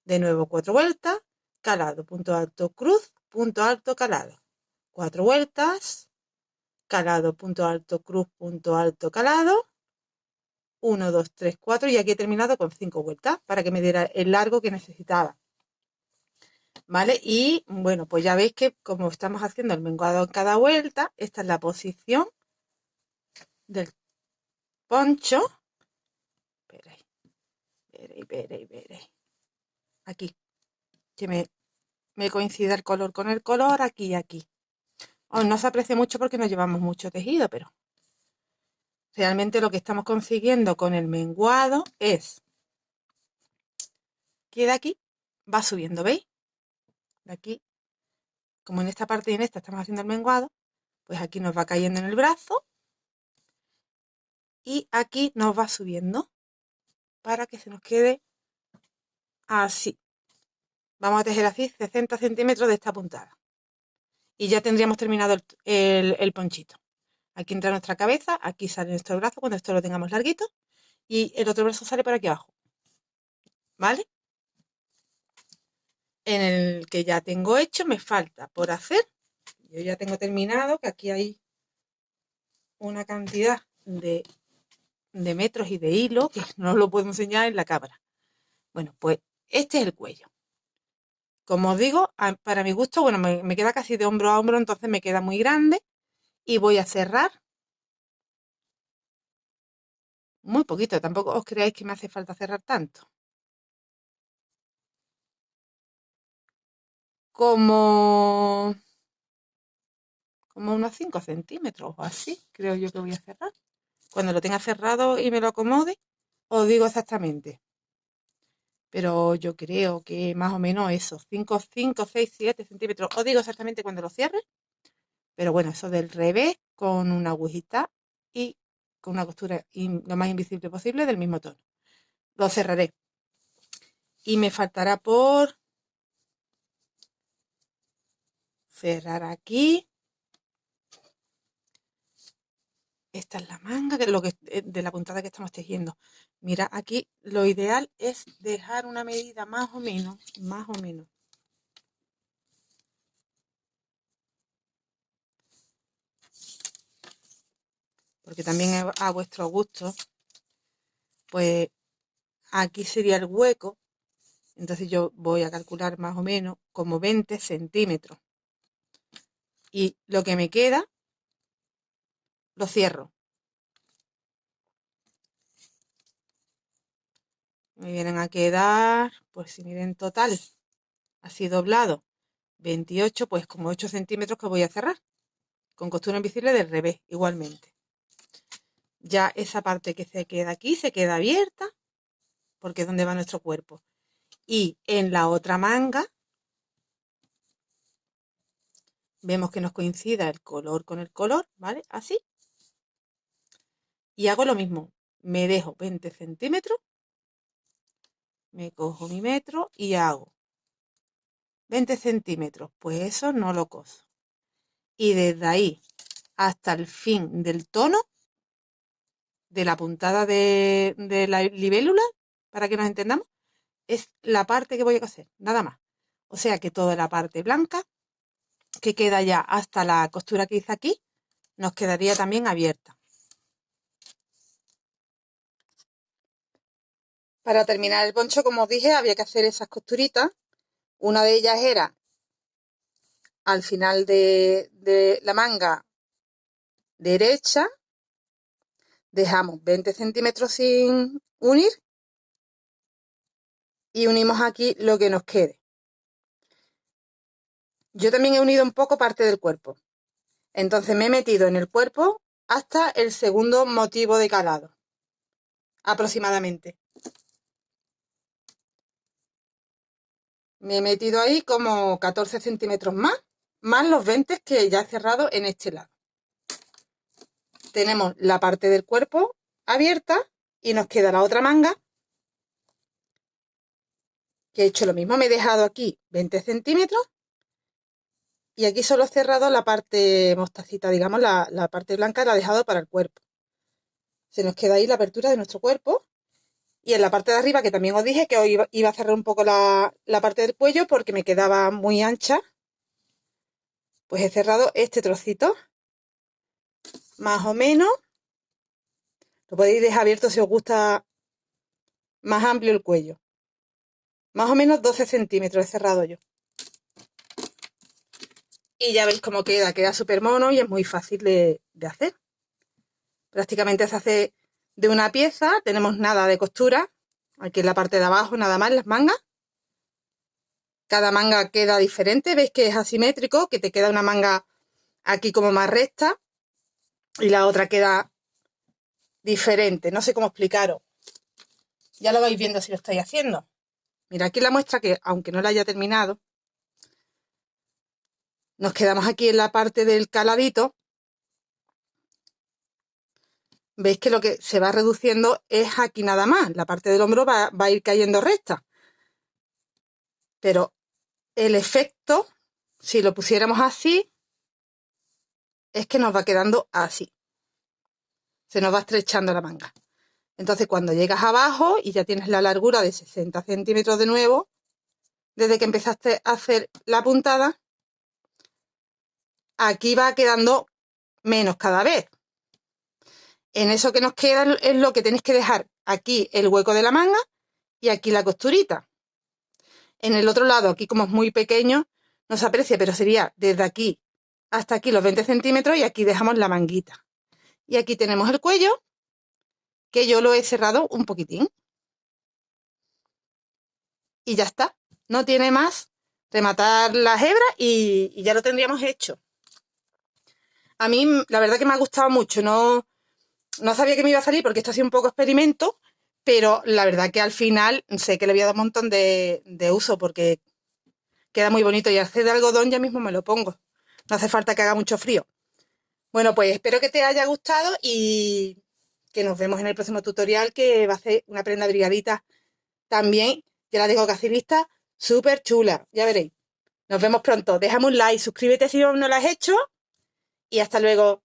De nuevo 4 vueltas, calado, punto alto, cruz, punto alto, calado. 4 vueltas, calado, punto alto, cruz, punto alto, calado. 1, 2, 3, 4 y aquí he terminado con 5 vueltas para que me diera el largo que necesitaba. ¿Vale? Y bueno, pues ya veis que como estamos haciendo el menguado en cada vuelta, esta es la posición del poncho. Veréis, veréis. Aquí, que me coincida el color con el color, aquí y aquí. No se aprecia mucho porque no llevamos mucho tejido, pero realmente lo que estamos consiguiendo con el menguado es que de aquí va subiendo, ¿veis? De aquí, como en esta parte y en esta estamos haciendo el menguado, pues aquí nos va cayendo en el brazo y aquí nos va subiendo para que se nos quede así. Vamos a tejer así 60 centímetros de esta puntada. Y ya tendríamos terminado el ponchito. Aquí entra nuestra cabeza, aquí sale nuestro brazo cuando esto lo tengamos larguito. Y el otro brazo sale por aquí abajo. ¿Vale? En el que ya tengo hecho, me falta por hacer. Yo ya tengo terminado, que aquí hay una cantidad de metros y de hilo que no os lo puedo enseñar en la cámara. Bueno, pues este es el cuello. Como os digo, para mi gusto, bueno, me queda casi de hombro a hombro, entonces me queda muy grande. Y voy a cerrar muy poquito, tampoco os creáis que me hace falta cerrar tanto. Como unos 5 centímetros o así, creo yo que voy a cerrar. Cuando lo tenga cerrado y me lo acomode, os digo exactamente. Pero yo creo que más o menos eso, 5, 5, 6, 7 centímetros. Os digo exactamente cuando lo cierre. Pero bueno, eso del revés, con una agujita y con una costura lo más invisible posible del mismo tono. Lo cerraré. Y me faltará por cerrar aquí. Esta es la manga, que es lo que de la puntada que estamos tejiendo. Mira, aquí lo ideal es dejar una medida más o menos. Porque también a vuestro gusto, pues aquí sería el hueco. Entonces yo voy a calcular más o menos como 20 centímetros. Y lo que me queda, lo cierro. Me vienen a quedar, pues si miren total, así doblado, 28, pues como 8 centímetros que voy a cerrar. Con costura invisible del revés, igualmente. Ya esa parte que se queda aquí se queda abierta, porque es donde va nuestro cuerpo. Y en la otra manga, vemos que nos coincida el color con el color, ¿vale? Así. Y hago lo mismo. me dejo 20 centímetros, me cojo mi metro y hago 20 centímetros, pues eso no lo coso. Y desde ahí hasta el fin del tono de la puntada de la libélula, para que nos entendamos, es la parte que voy a coser, nada más. O sea que toda la parte blanca, que queda ya hasta la costura que hice aquí, nos quedaría también abierta. Para terminar el poncho, como os dije, había que hacer esas costuritas. Una de ellas era al final de la manga derecha, dejamos 20 centímetros sin unir y unimos aquí lo que nos quede. Yo también he unido un poco parte del cuerpo. Entonces me he metido en el cuerpo hasta el segundo motivo de calado, aproximadamente. Me he metido ahí como 14 centímetros más los 20 que ya he cerrado en este lado. Tenemos la parte del cuerpo abierta y nos queda la otra manga, que he hecho lo mismo. Me he dejado aquí 20 centímetros y aquí solo he cerrado la parte mostacita, digamos, la parte blanca la he dejado para el cuerpo. Se nos queda ahí la apertura de nuestro cuerpo. Y en la parte de arriba, que también os dije que hoy iba a cerrar un poco la parte del cuello porque me quedaba muy ancha, pues he cerrado este trocito, más o menos. Lo podéis dejar abierto si os gusta más amplio el cuello. Más o menos 12 centímetros he cerrado yo. Y ya veis cómo queda súper mono y es muy fácil de hacer. Prácticamente se hace de una pieza, tenemos nada de costura, aquí en la parte de abajo nada más las mangas. Cada manga queda diferente, veis que es asimétrico, que te queda una manga aquí como más recta y la otra queda diferente, no sé cómo explicaros. Ya lo vais viendo si lo estáis haciendo. Mira, aquí la muestra que, aunque no la haya terminado, nos quedamos aquí en la parte del caladito. Veis que lo que se va reduciendo es aquí nada más. La parte del hombro va a ir cayendo recta. Pero el efecto, si lo pusiéramos así, es que nos va quedando así. Se nos va estrechando la manga. Entonces, cuando llegas abajo y ya tienes la largura de 60 centímetros de nuevo, desde que empezaste a hacer la puntada, aquí va quedando menos cada vez. En eso que nos queda es lo que tenéis que dejar aquí el hueco de la manga y aquí la costurita. En el otro lado, aquí como es muy pequeño, no se aprecia, pero sería desde aquí hasta aquí los 20 centímetros y aquí dejamos la manguita. Y aquí tenemos el cuello, que yo lo he cerrado un poquitín. Y ya está. No tiene más. Rematar las hebras y ya lo tendríamos hecho. A mí la verdad que me ha gustado mucho. No sabía que me iba a salir porque esto ha sido un poco experimento, pero la verdad que al final sé que le voy a dar un montón de uso porque queda muy bonito y hacer de algodón ya mismo me lo pongo. No hace falta que haga mucho frío. Bueno, pues espero que te haya gustado y que nos vemos en el próximo tutorial, que va a ser una prenda brigadita también. Ya la tengo casi lista, súper chula, ya veréis. Nos vemos pronto. Déjame un like, suscríbete si no lo has hecho y hasta luego.